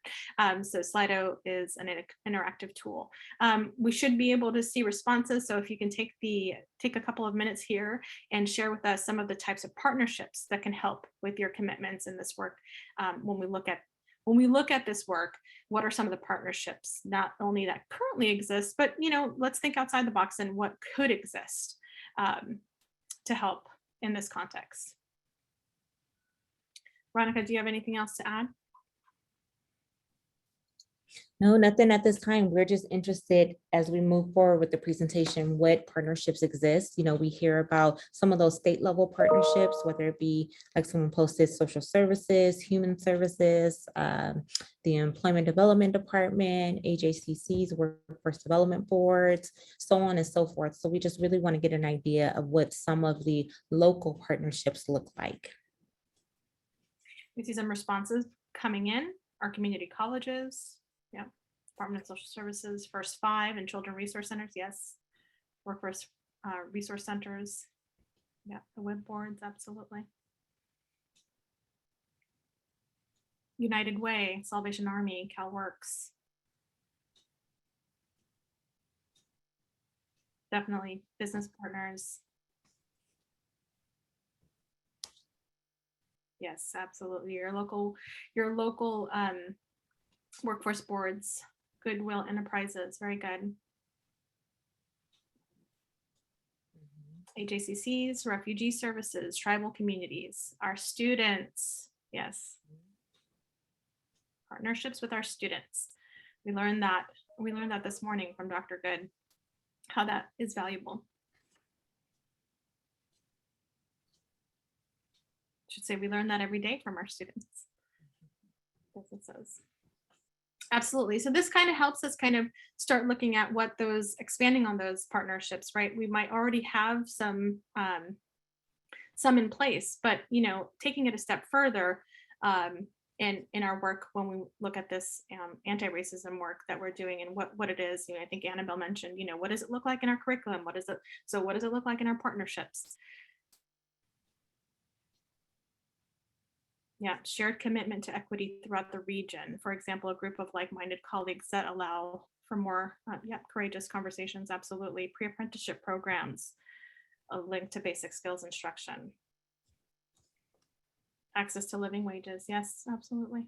So Slido is an interactive tool. We should be able to see responses. So if you can take a couple of minutes here and share with us some of the types of partnerships that can help with your commitments in this work. When we look at this work, what are some of the partnerships, not only that currently exist, but let's think outside the box and what could exist to help in this context. Veronica, do you have anything else to add? No, nothing at this time. We're just interested as we move forward with the presentation, what partnerships exist. We hear about some of those state level partnerships, whether it be like someone posted social services, human services, the Employment Development Department, AJCC's Workforce Development Boards, so on and so forth. So we just really want to get an idea of what some of the local partnerships look like. We see some responses coming in. Our community colleges, yeah. Department of Social Services, First Five, and Children Resource Centers, yes. Workforce Resource Centers, yeah. The web boards, absolutely. United Way, Salvation Army, CalWorks. Definitely business partners. Yes, absolutely. Your local workforce boards, Goodwill Enterprises, very good. AJCCs, refugee services, tribal communities, our students, yes. Partnerships with our students. We learned that this morning from Dr. Good, how that is valuable. Should say we learn that every day from our students. That's what it says. Absolutely. So this kind of helps us kind of start looking at what expanding on those partnerships, right? We might already have some in place, but taking it a step further in our work when we look at this anti-racism work that we're doing and what it is. I think Annabelle mentioned, what does it look like in our curriculum? What does it look like in our partnerships? Yeah, shared commitment to equity throughout the region. For example, a group of like-minded colleagues that allow for more courageous conversations, absolutely. Pre-apprenticeship programs, a link to basic skills instruction. Access to living wages, yes, absolutely.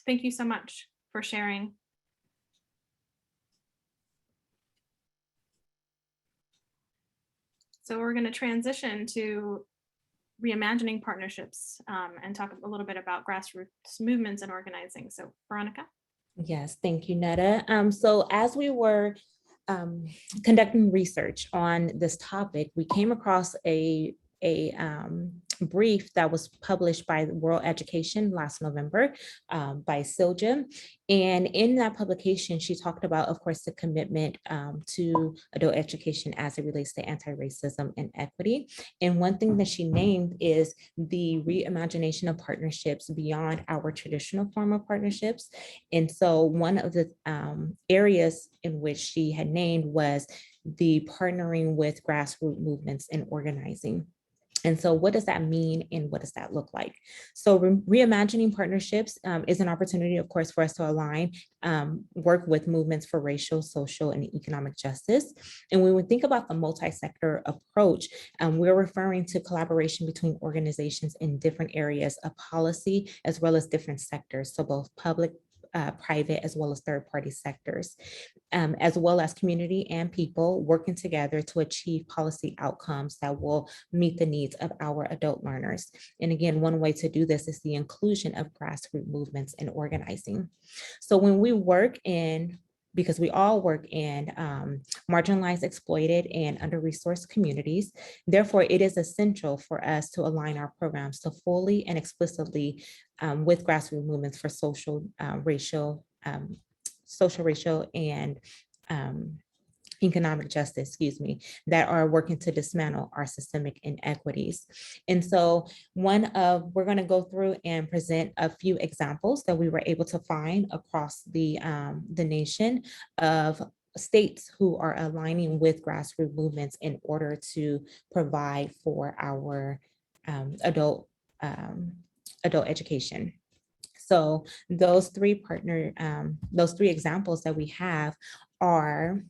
Thank you so much for sharing. So we're going to transition to reimagining partnerships and talk a little bit about grassroots movements and organizing. So Veronica. Yes, thank you, Netta. So as we were conducting research on this topic, we came across a brief that was published by World Education last November by Silja. And in that publication, she talked about, of course, the commitment to adult education as it relates to anti-racism and equity. And one thing that she named is the reimagination of partnerships beyond our traditional form of partnerships. And so one of the areas in which she had named was the partnering with grassroots movements and organizing. And so what does that mean and what does that look like? So reimagining partnerships is an opportunity, of course, for us to align, work with movements for racial, social, and economic justice. And when we think about the multi-sector approach, we're referring to collaboration between organizations in different areas of policy, as well as different sectors. So both public, private, as well as third-party sectors, as well as community and people working together to achieve policy outcomes that will meet the needs of our adult learners. And again, one way to do this is the inclusion of grassroots movements and organizing. So when we work in, because we all work in marginalized, exploited, and under-resourced communities. Therefore, it is essential for us to align our programs to fully and explicitly with grassroots movements for social, racial, and economic justice, that are working to dismantle our systemic inequities. And so we're going to go through and present a few examples that we were able to find across the nation of states who are aligning with grassroots movements in order to provide for our adult education. So those three examples that we have are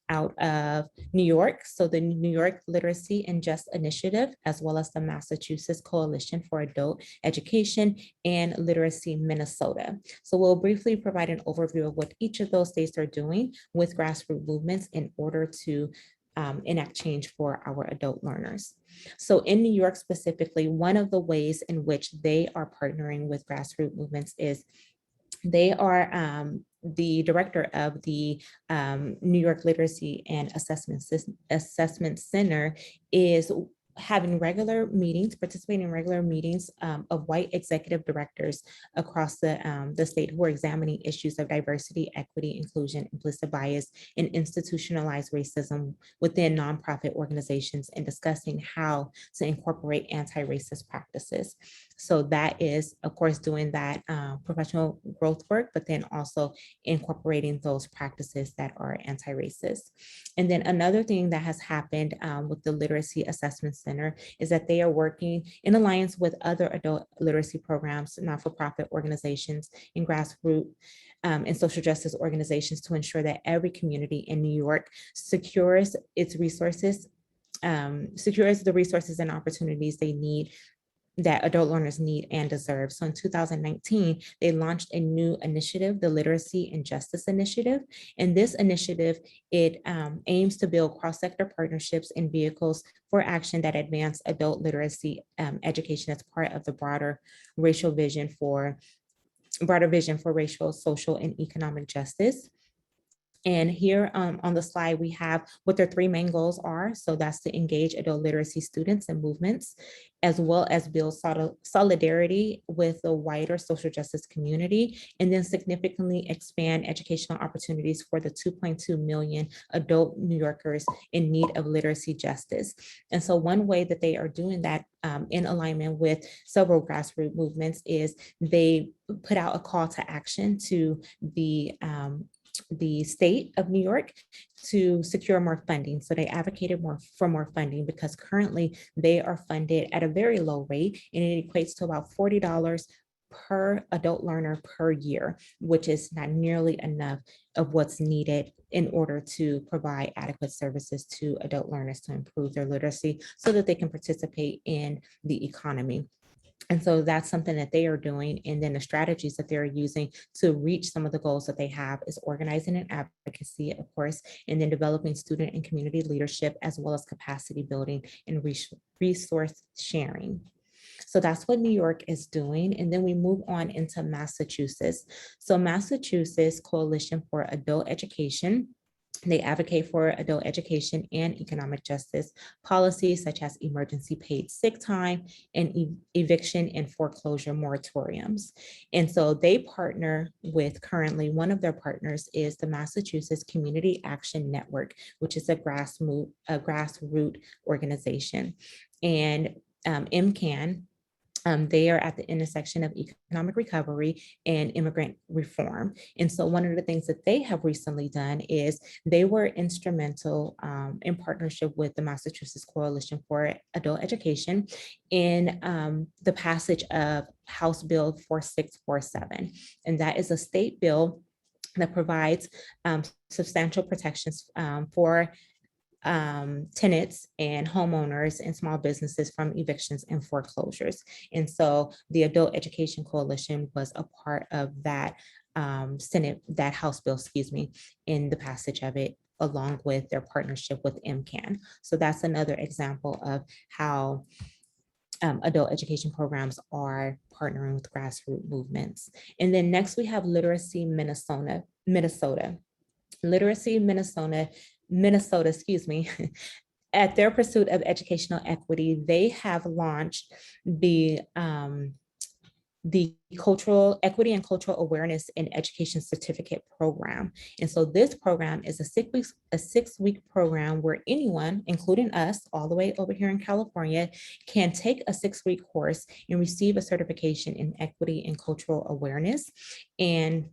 out of New York. So the New York Literacy and Just Initiative, as well as the Massachusetts Coalition for Adult Education and Literacy Minnesota. So we'll briefly provide an overview of what each of those states are doing with grassroots movements in order to enact change for our adult learners. So in New York specifically, one of the ways in which they are partnering with grassroots movements is they are the director of the New York Literacy and Assessment Center is having regular meetings, participating in regular meetings of white executive directors across the state who are examining issues of diversity, equity, inclusion, implicit bias, and institutionalized racism within nonprofit organizations and discussing how to incorporate anti-racist practices. So that is, of course, doing that professional growth work, but then also incorporating those practices that are anti-racist. And then another thing that has happened with the Literacy Assessment Center is that they are working in alliance with other adult literacy programs, not-for-profit organizations, and grassroots and social justice organizations to ensure that every community in New York secures its resources, secures the resources and opportunities they need, that adult learners need and deserve. So in 2019, they launched a new initiative, the Literacy and Justice Initiative. And this initiative, it aims to build cross-sector partnerships and vehicles for action that advance adult literacy education as part of the broader vision for racial, social, and economic justice. And here on the slide, we have what their three main goals are. So that's to engage adult literacy students and movements, as well as build solidarity with the wider social justice community, and then significantly expand educational opportunities for the 2.2 million adult New Yorkers in need of literacy justice. And so one way that they are doing that in alignment with several grassroots movements is they put out a call to action to the state of New York to secure more funding. So they advocated for more funding because currently they are funded at a very low rate, and it equates to about $40 per adult learner per year, which is not nearly enough of what's needed in order to provide adequate services to adult learners to improve their literacy so that they can participate in the economy. And so that's something that they are doing. And then the strategies that they're using to reach some of the goals that they have is organizing and advocacy, of course, and then developing student and community leadership, as well as capacity building and resource sharing. So that's what New York is doing. And then we move on into Massachusetts. So Massachusetts Coalition for Adult Education, they advocate for adult education and economic justice policies such as emergency paid sick time and eviction and foreclosure moratoriums. And so they partner with, currently one of their partners is the Massachusetts Community Action Network, which is a grassroots organization. And MCAN They are at the intersection of economic recovery and immigrant reform. And so one of the things that they have recently done is they were instrumental in partnership with the Massachusetts Coalition for Adult Education in the passage of House Bill 4647. And that is a state bill that provides substantial protections for tenants and homeowners and small businesses from evictions and foreclosures. And so the Adult Education Coalition was a part of that that House bill, in the passage of it, along with their partnership with MCAN. So that's another example of how adult education programs are partnering with grassroots movements. And then next we have Literacy Minnesota. Literacy Minnesota, at their pursuit of educational equity, they have launched the Cultural Equity and Cultural Awareness in Education Certificate Program. And so this program is a six-week program where anyone, including us, all the way over here in California, can take a 6-week course and receive a certification in equity and cultural awareness. And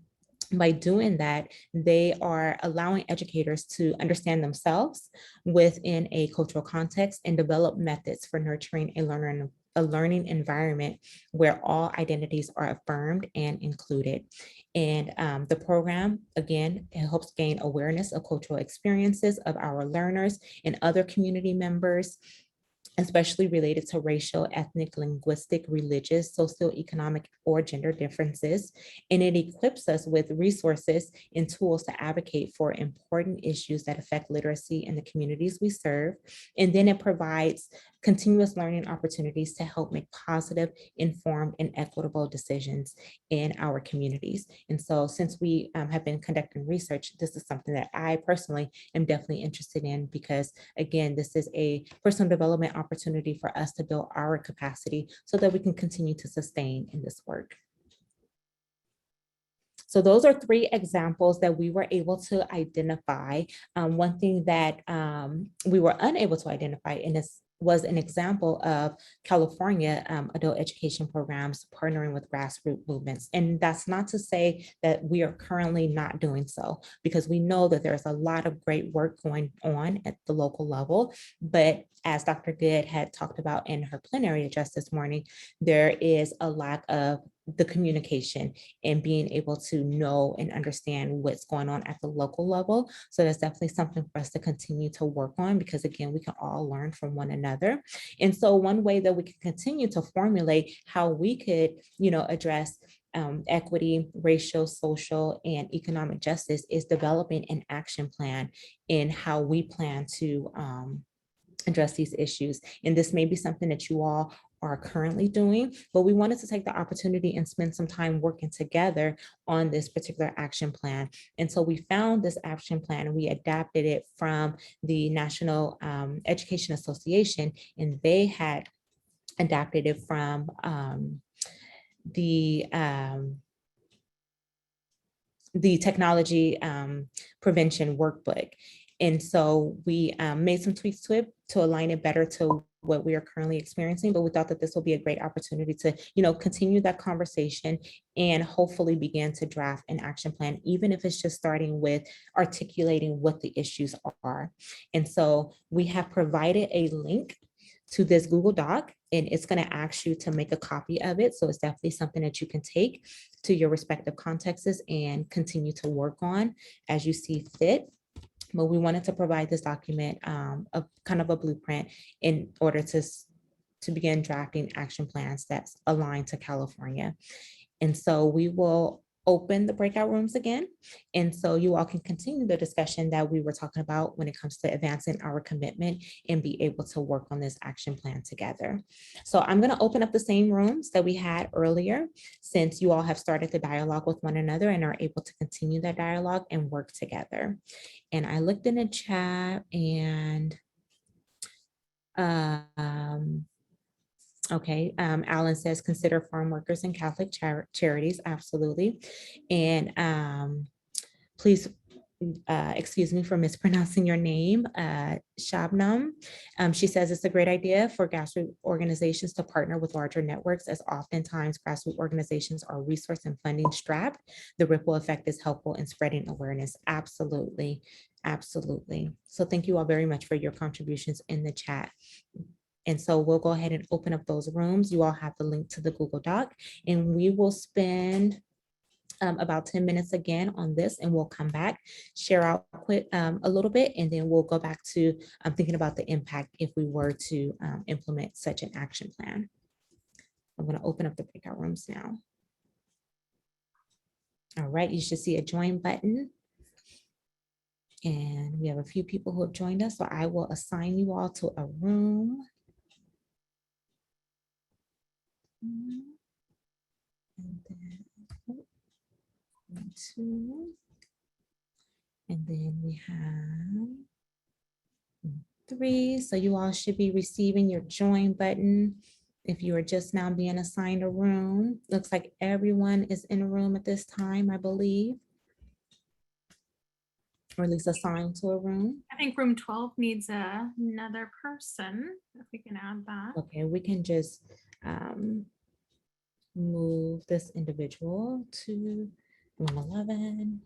by doing that, they are allowing educators to understand themselves within a cultural context and develop methods for nurturing a learning environment where all identities are affirmed and included. And the program, again, it helps gain awareness of cultural experiences of our learners and other community members, especially related to racial, ethnic, linguistic, religious, socioeconomic, or gender differences. And it equips us with resources and tools to advocate for important issues that affect literacy in the communities we serve. And then it provides continuous learning opportunities to help make positive, informed, and equitable decisions in our communities. And so since we have been conducting research, this is something that I personally am definitely interested in, because again, this is a personal development opportunity for us to build our capacity so that we can continue to sustain in this work. So those are 3 examples that we were able to identify. One thing that we were unable to identify in this was an example of California adult education programs partnering with grassroots movements. And that's not to say that we are currently not doing so, because we know that there's a lot of great work going on at the local level. But as Dr. Good had talked about in her plenary address this morning, there is a lack of the communication and being able to know and understand what's going on at the local level. So that's definitely something for us to continue to work on, because again, we can all learn from one another. And so one way that we can continue to formulate how we could, address equity, racial, social, and economic justice is developing an action plan in how we plan to address these issues. And this may be something that you all are currently doing, but we wanted to take the opportunity and spend some time working together on this particular action plan. And so we found this action plan and we adapted it from the National Education Association, and they had adapted it from the technology prevention workbook. And so we made some tweaks to it to align it better to what we are currently experiencing, but we thought that this will be a great opportunity to, continue that conversation and hopefully begin to draft an action plan, even if it's just starting with articulating what the issues are. And so we have provided a link to this Google Doc, and it's going to ask you to make a copy of it. So it's definitely something that you can take to your respective contexts and continue to work on as you see fit. But we wanted to provide this document, a kind of a blueprint, in order to begin drafting action plans that's aligned to California. And so we will open the breakout rooms again. And so you all can continue the discussion that we were talking about when it comes to advancing our commitment and be able to work on this action plan together. So I'm going to open up the same rooms that we had earlier, since you all have started the dialogue with one another and are able to continue that dialogue and work together. And I looked in the chat and okay, Alan says, consider farm workers and Catholic charities, absolutely. And please excuse me for mispronouncing your name, Shabnam. She says it's a great idea for grassroots organizations to partner with larger networks, as oftentimes grassroots organizations are resource and funding strapped. The ripple effect is helpful in spreading awareness. Absolutely, absolutely. So thank you all very much for your contributions in the chat. And so we'll go ahead and open up those rooms. You all have the link to the Google Doc, and we will spend about 10 minutes again on this, and we'll come back, share out quick a little bit, and then we'll go back to thinking about the impact if we were to implement such an action plan. I'm going to open up the breakout rooms now. All right, you should see a join button. And we have a few people who have joined us, so I will assign you all to a room. And then, 1, 2, and then we have 3. So you all should be receiving your join button if you are just now being assigned a room. Looks like everyone is in a room at this time, I believe, or at least assigned to a room. I think room 12 needs another person, if we can add that. Okay, we can just move this individual to room 11.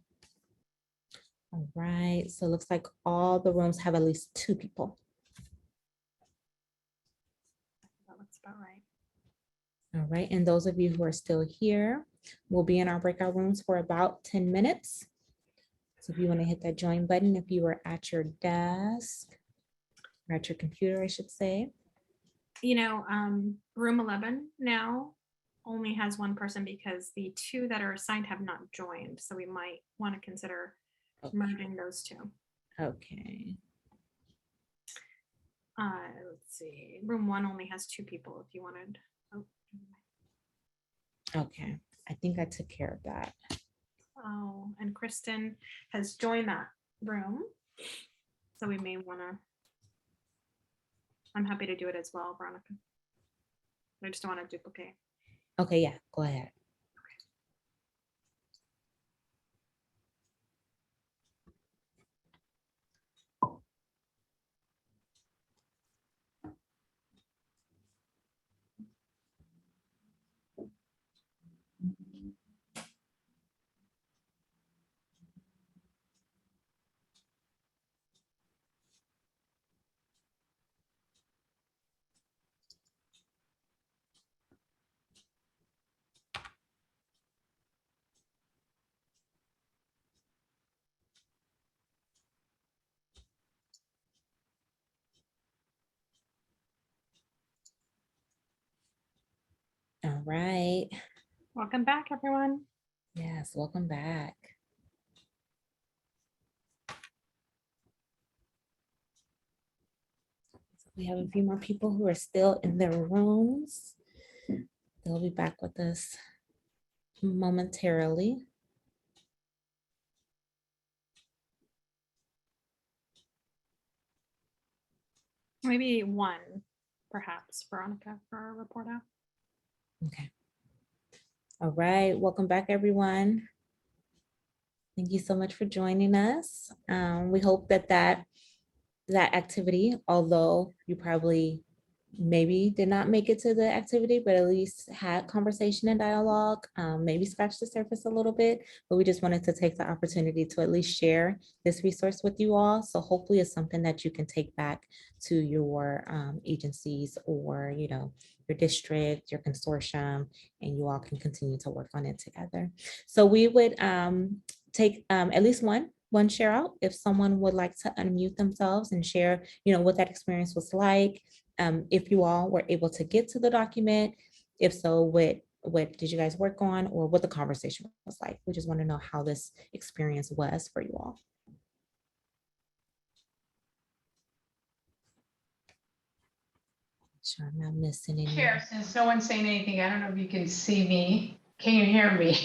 All right, so it looks like all the rooms have at least 2 people. That looks about right. All right, and those of you who are still here, we'll be in our breakout rooms for about 10 minutes. So if you want to hit that join button, if you are at your desk, or at your computer, I should say. You know, room 11 now only has 1 person because the 2 that are assigned have not joined. So we might want to consider merging those 2. Okay. Let's see. Room 1 only has 2 people if you wanted. Oh. Okay, I think I took care of that. Oh, and Kristen has joined that room. So we may want to. I'm happy to do it as well, Veronica. I just don't want to duplicate. Okay, yeah, go ahead. All right. Welcome back, everyone. Yes, welcome back. We have a few more people who are still in their rooms. They'll be back with us momentarily. Maybe 1, perhaps, Veronica, for our report out. Okay. All right, welcome back, everyone. Thank you so much for joining us. We hope that activity, although you probably maybe did not make it to the activity, but at least had conversation and dialogue, maybe scratch the surface a little bit, but we just wanted to take the opportunity to at least share this resource with you all. So hopefully it's something that you can take back to your agencies or, you know, your district, your consortium, and you all can continue to work on it together. So we would take at least one share out if someone would like to unmute themselves and share, you know, what that experience was like. If you all were able to get to the document, if so, what did you guys work on, or what the conversation was like? We just want to know how this experience was for you all. Sure, I'm not missing any. Chair, since no one's saying anything, I don't know if you can see me. Can you hear me?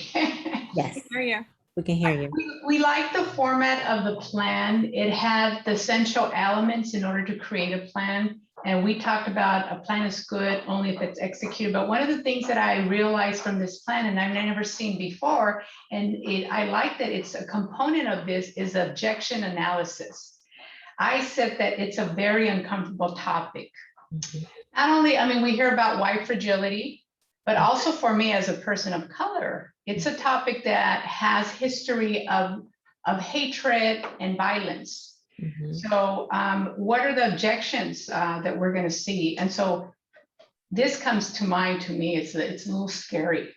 Yes, There you. we can hear you. We like the format of the plan. It had the essential elements in order to create a plan. And we talked about a plan is good only if it's executed. But one of the things that I realized from this plan, and I've never seen before, and I like that it's a component of this, is objection analysis. I said that it's a very uncomfortable topic. Mhm. Not only, I mean, we hear about white fragility, but also for me as a person of color, it's a topic that has history of hatred and violence. Mhm. So what are the objections that we're going to see? And so this comes to mind to me. It's a little scary,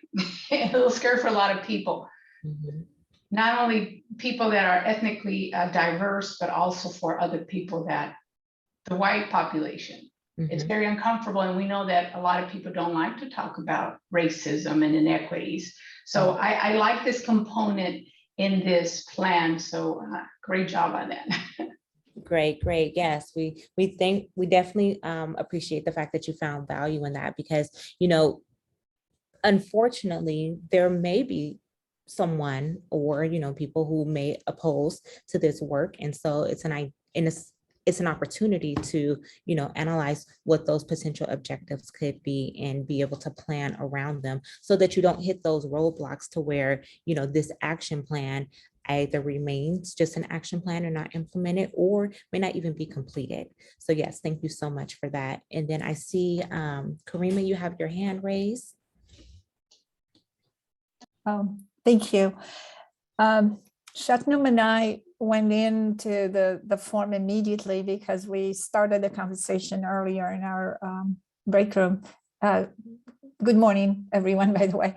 a little scary for a lot of people. Mhm. Not only people that are ethnically diverse, but also for other people that the white population. It's Mhm. very uncomfortable. And we know that a lot of people don't like to talk about racism and inequities. So I like this component in this plan. So great job on that. Great, great. Yes, we think we definitely appreciate the fact that you found value in that because, you know, unfortunately, there may be someone or, you know, people who may oppose to this work. And so it's an opportunity to, you know, analyze what those potential objectives could be and be able to plan around them so that you don't hit those roadblocks to where, you know, this action plan either remains just an action plan or not implemented or may not even be completed. So yes, thank you so much for that. And then I see Karima, you have your hand raised. Thank you. Shatnam and I went into the form immediately because we started the conversation earlier in our break room. Good morning, everyone, by the way.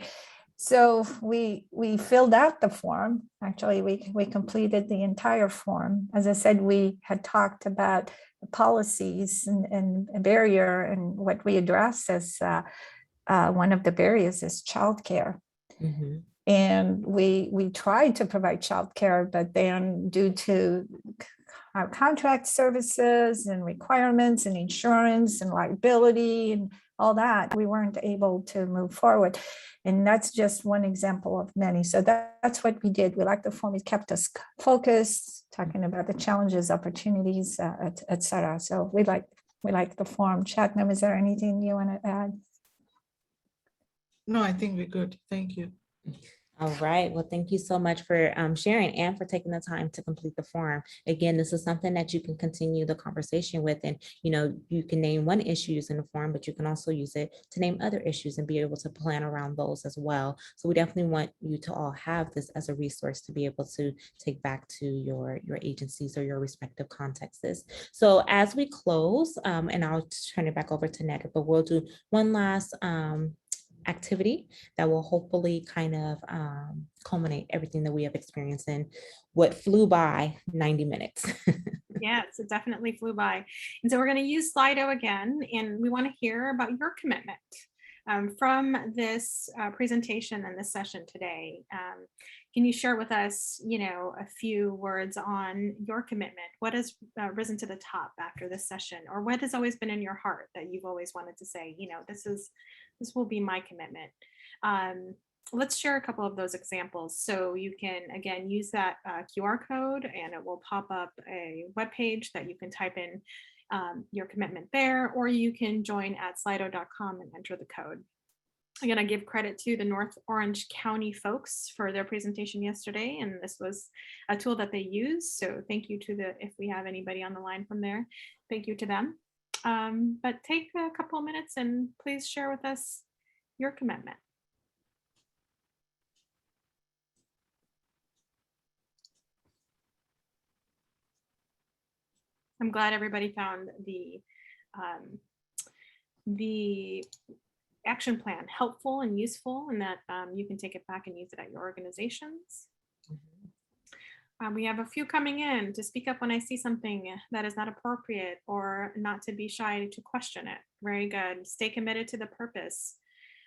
So we filled out the form. Actually, we completed the entire form. As I said, we had talked about the policies and a barrier, and what we addressed as one of the barriers is childcare. Mhm. And we tried to provide childcare, but then due to our contract services and requirements and insurance and liability and all that, we weren't able to move forward. And that's just one example of many. So that's what we did. We liked the form. It kept us focused, talking about the challenges, opportunities, et cetera. So we like the form. Shatnam, is there anything you want to add? No, I think we're good. Thank you. All right. Well, thank you so much for sharing and for taking the time to complete the form. Again, this is something that you can continue the conversation with, and you know, you can name one issue using the form, but you can also use it to name other issues and be able to plan around those as well. So we definitely want you to all have this as a resource to be able to take back to your agencies or your respective contexts. So as we close, and I'll turn it back over to Ned, but we'll do one last activity that will hopefully kind of culminate everything that we have experienced in what flew by 90 minutes. Yes, it definitely flew by. And so we're going to use Slido again, and we want to hear about your commitment from this presentation and this session today. Can you share with us, you know, a few words on your commitment? What has risen to the top after this session, or what has always been in your heart that you've always wanted to say, you know, this will be my commitment. Let's share a couple of those examples. So you can, again, use that QR code, and it will pop up a web page that you can type in your commitment there, or you can join at slido.com and enter the code. Again, I give credit to the North Orange County folks for their presentation yesterday, and this was a tool that they use. So thank you to if we have anybody on the line from there, thank you to them. But take a couple of minutes and please share with us your commitment. I'm glad everybody found the action plan helpful and useful, and that you can take it back and use it at your organizations. We have a few coming in to speak up when I see something that is not appropriate, or not to be shy to question it. Very good. Stay committed to the purpose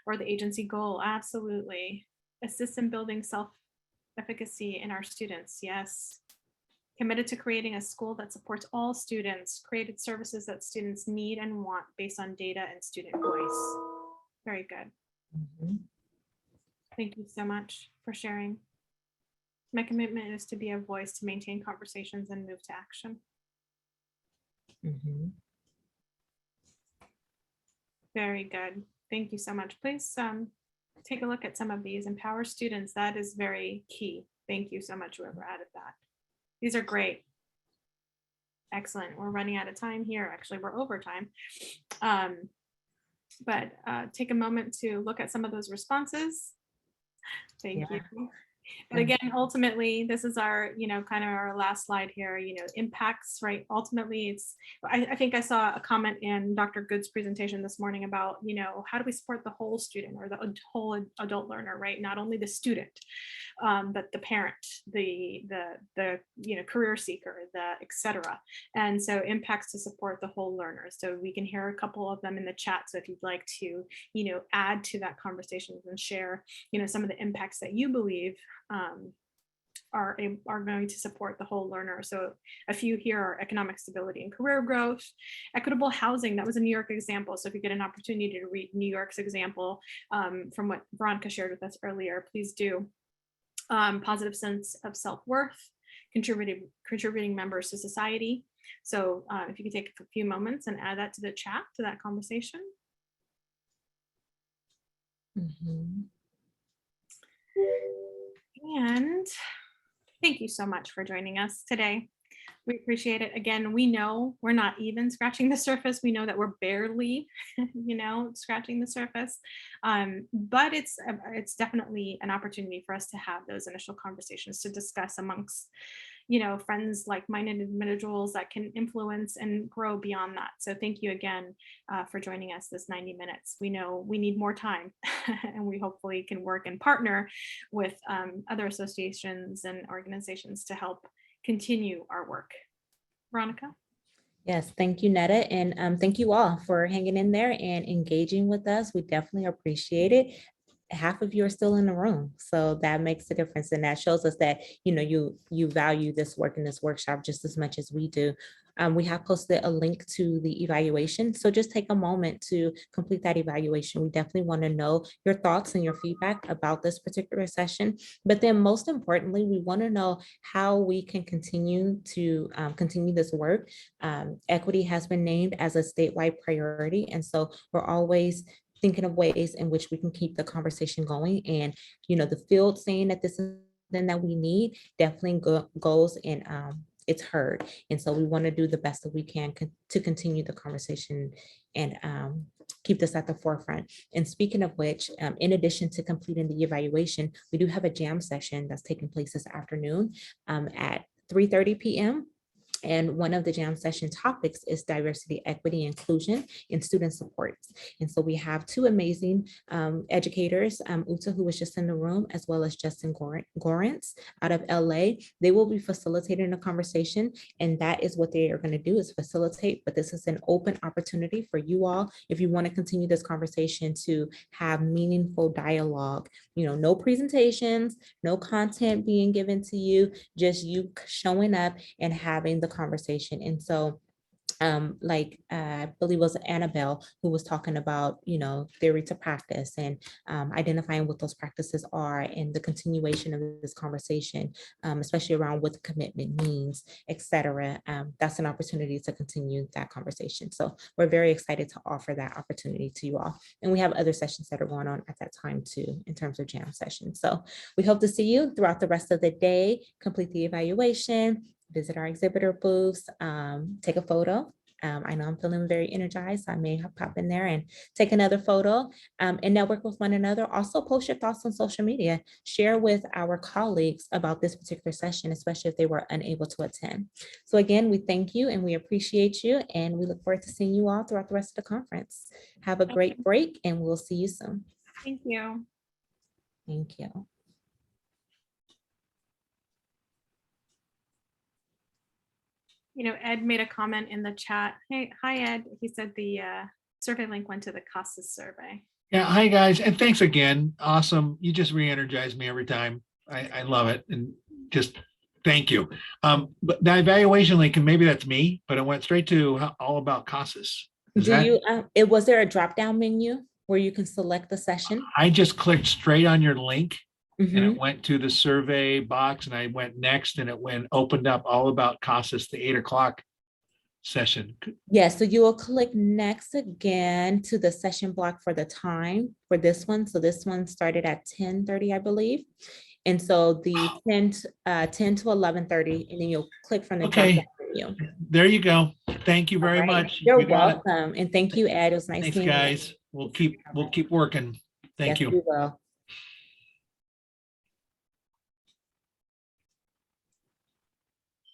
or the agency goal. Absolutely. Assist in building self-efficacy in our students. Yes. Committed to creating a school that supports all students, created services that students need and want based on data and student voice. Very good. Mhm. Thank you so much for sharing. My commitment is to be a voice to maintain conversations and move to action. Mhm. Very good. Thank you so much. Please take a look at some of these. Empower students. That is very key. Thank you so much, whoever added that. These are great. Excellent. We're running out of time here. Actually, we're over time. But take a moment to look at some of those responses. Thank Yeah. you. But again, ultimately, this is our, kind of our last slide here, impacts, right? Ultimately, it's, I think I saw a comment in Dr. Good's presentation this morning about, how do we support the whole student or the whole adult learner, right? Not only the student, but the parent, the career seeker, et cetera. And so impacts to support the whole learner. So we can hear a couple of them in the chat. So if you'd like to, add to that conversation and share, some of the impacts that you believe are going to support the whole learner. So a few here are economic stability and career growth, equitable housing. That was a New York example. So if you get an opportunity to read New York's example from what Veronica shared with us earlier, please do. Positive sense of self-worth, contributing members to society. So if you could take a few moments and add that to the chat, to that conversation. Mhm. And thank you so much for joining us today. We appreciate it. Again, we know we're not even scratching the surface. We know that we're barely, scratching the surface. But it's definitely an opportunity for us to have those initial conversations to discuss amongst, friends, like-minded individuals that can influence and grow beyond that. So thank you again for joining us this 90 minutes. We know we need more time and we hopefully can work and partner with other associations and organizations to help continue our work. Veronica? Yes, thank you, Netta, and thank you all for hanging in there and engaging with us. We definitely appreciate it. Half of you are still in the room, so that makes a difference, and that shows us that you value this work in this workshop just as much as we do. We have posted a link to the evaluation, so just take a moment to complete that evaluation. We definitely want to know your thoughts and your feedback about this particular session, but then most importantly, we want to know how we can continue to continue this work. Equity has been named as a statewide priority, and so we're always thinking of ways in which we can keep the conversation going. And, the field saying that this is something that we need definitely goes and it's heard. And so we want to do the best that we can to continue the conversation and keep this at the forefront. And speaking of which, in addition to completing the evaluation, we do have a jam session that's taking place this afternoon at 3:30 p.m. And one of the jam session topics is diversity, equity, inclusion, and student supports. And so we have two amazing educators, Uta, who was just in the room, as well as Justin Gorentz out of LA. They will be facilitating a conversation, and that is what they are going to do, is facilitate. But this is an open opportunity for you all, if you want to continue this conversation, to have meaningful dialogue. No presentations, no content being given to you, just you showing up and having the conversation. And so I believe it was Annabelle who was talking about, theory to practice and identifying what those practices are and the continuation of this conversation, especially around what the commitment means, et cetera. That's an opportunity to continue that conversation. So we're very excited to offer that opportunity to you all. And we have other sessions that are going on at that time too, in terms of jam sessions. So we hope to see you throughout the rest of the day. Complete the evaluation, visit our exhibitor booths, take a photo. I know I'm feeling very energized, so I may pop in there and take another photo and network with one another. Also post your thoughts on social media. Share with our colleagues about this particular session, especially if they were unable to attend. So again, we thank you and we appreciate you, and we look forward to seeing you all throughout the rest of the conference. Have a great break, and we'll see you soon. Thank you. Thank you. Ed made a comment in the chat. Hey, hi, Ed. He said the survey link went to the CASAS survey. Yeah, hi guys, and thanks again. Awesome. You just re-energize me every time. I love it, and just thank you. But the evaluation link, and maybe that's me, but it went straight to all about CASAS. Was there a drop-down menu where you can select the session? I just clicked straight on your link. Mm-hmm. And it went to the survey box, and I went next, and it opened up all about CASAS, the 8 o'clock session. Yes, so you will click next again to the session block for the time for this one. So this one started at 10:30, I believe. And so the 10 to 11:30, and then you'll click from the drop Okay. down menu. There you go. Thank you very All right. much. You're You got it. welcome. And thank you, Ed. It was nice Thanks, seeing you. guys. We'll keep working. Thank Yes, you. we will.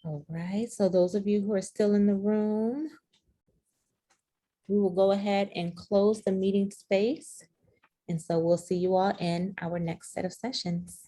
All right, so those of you who are still in the room, we will go ahead and close the meeting space. And so we'll see you all in our next set of sessions.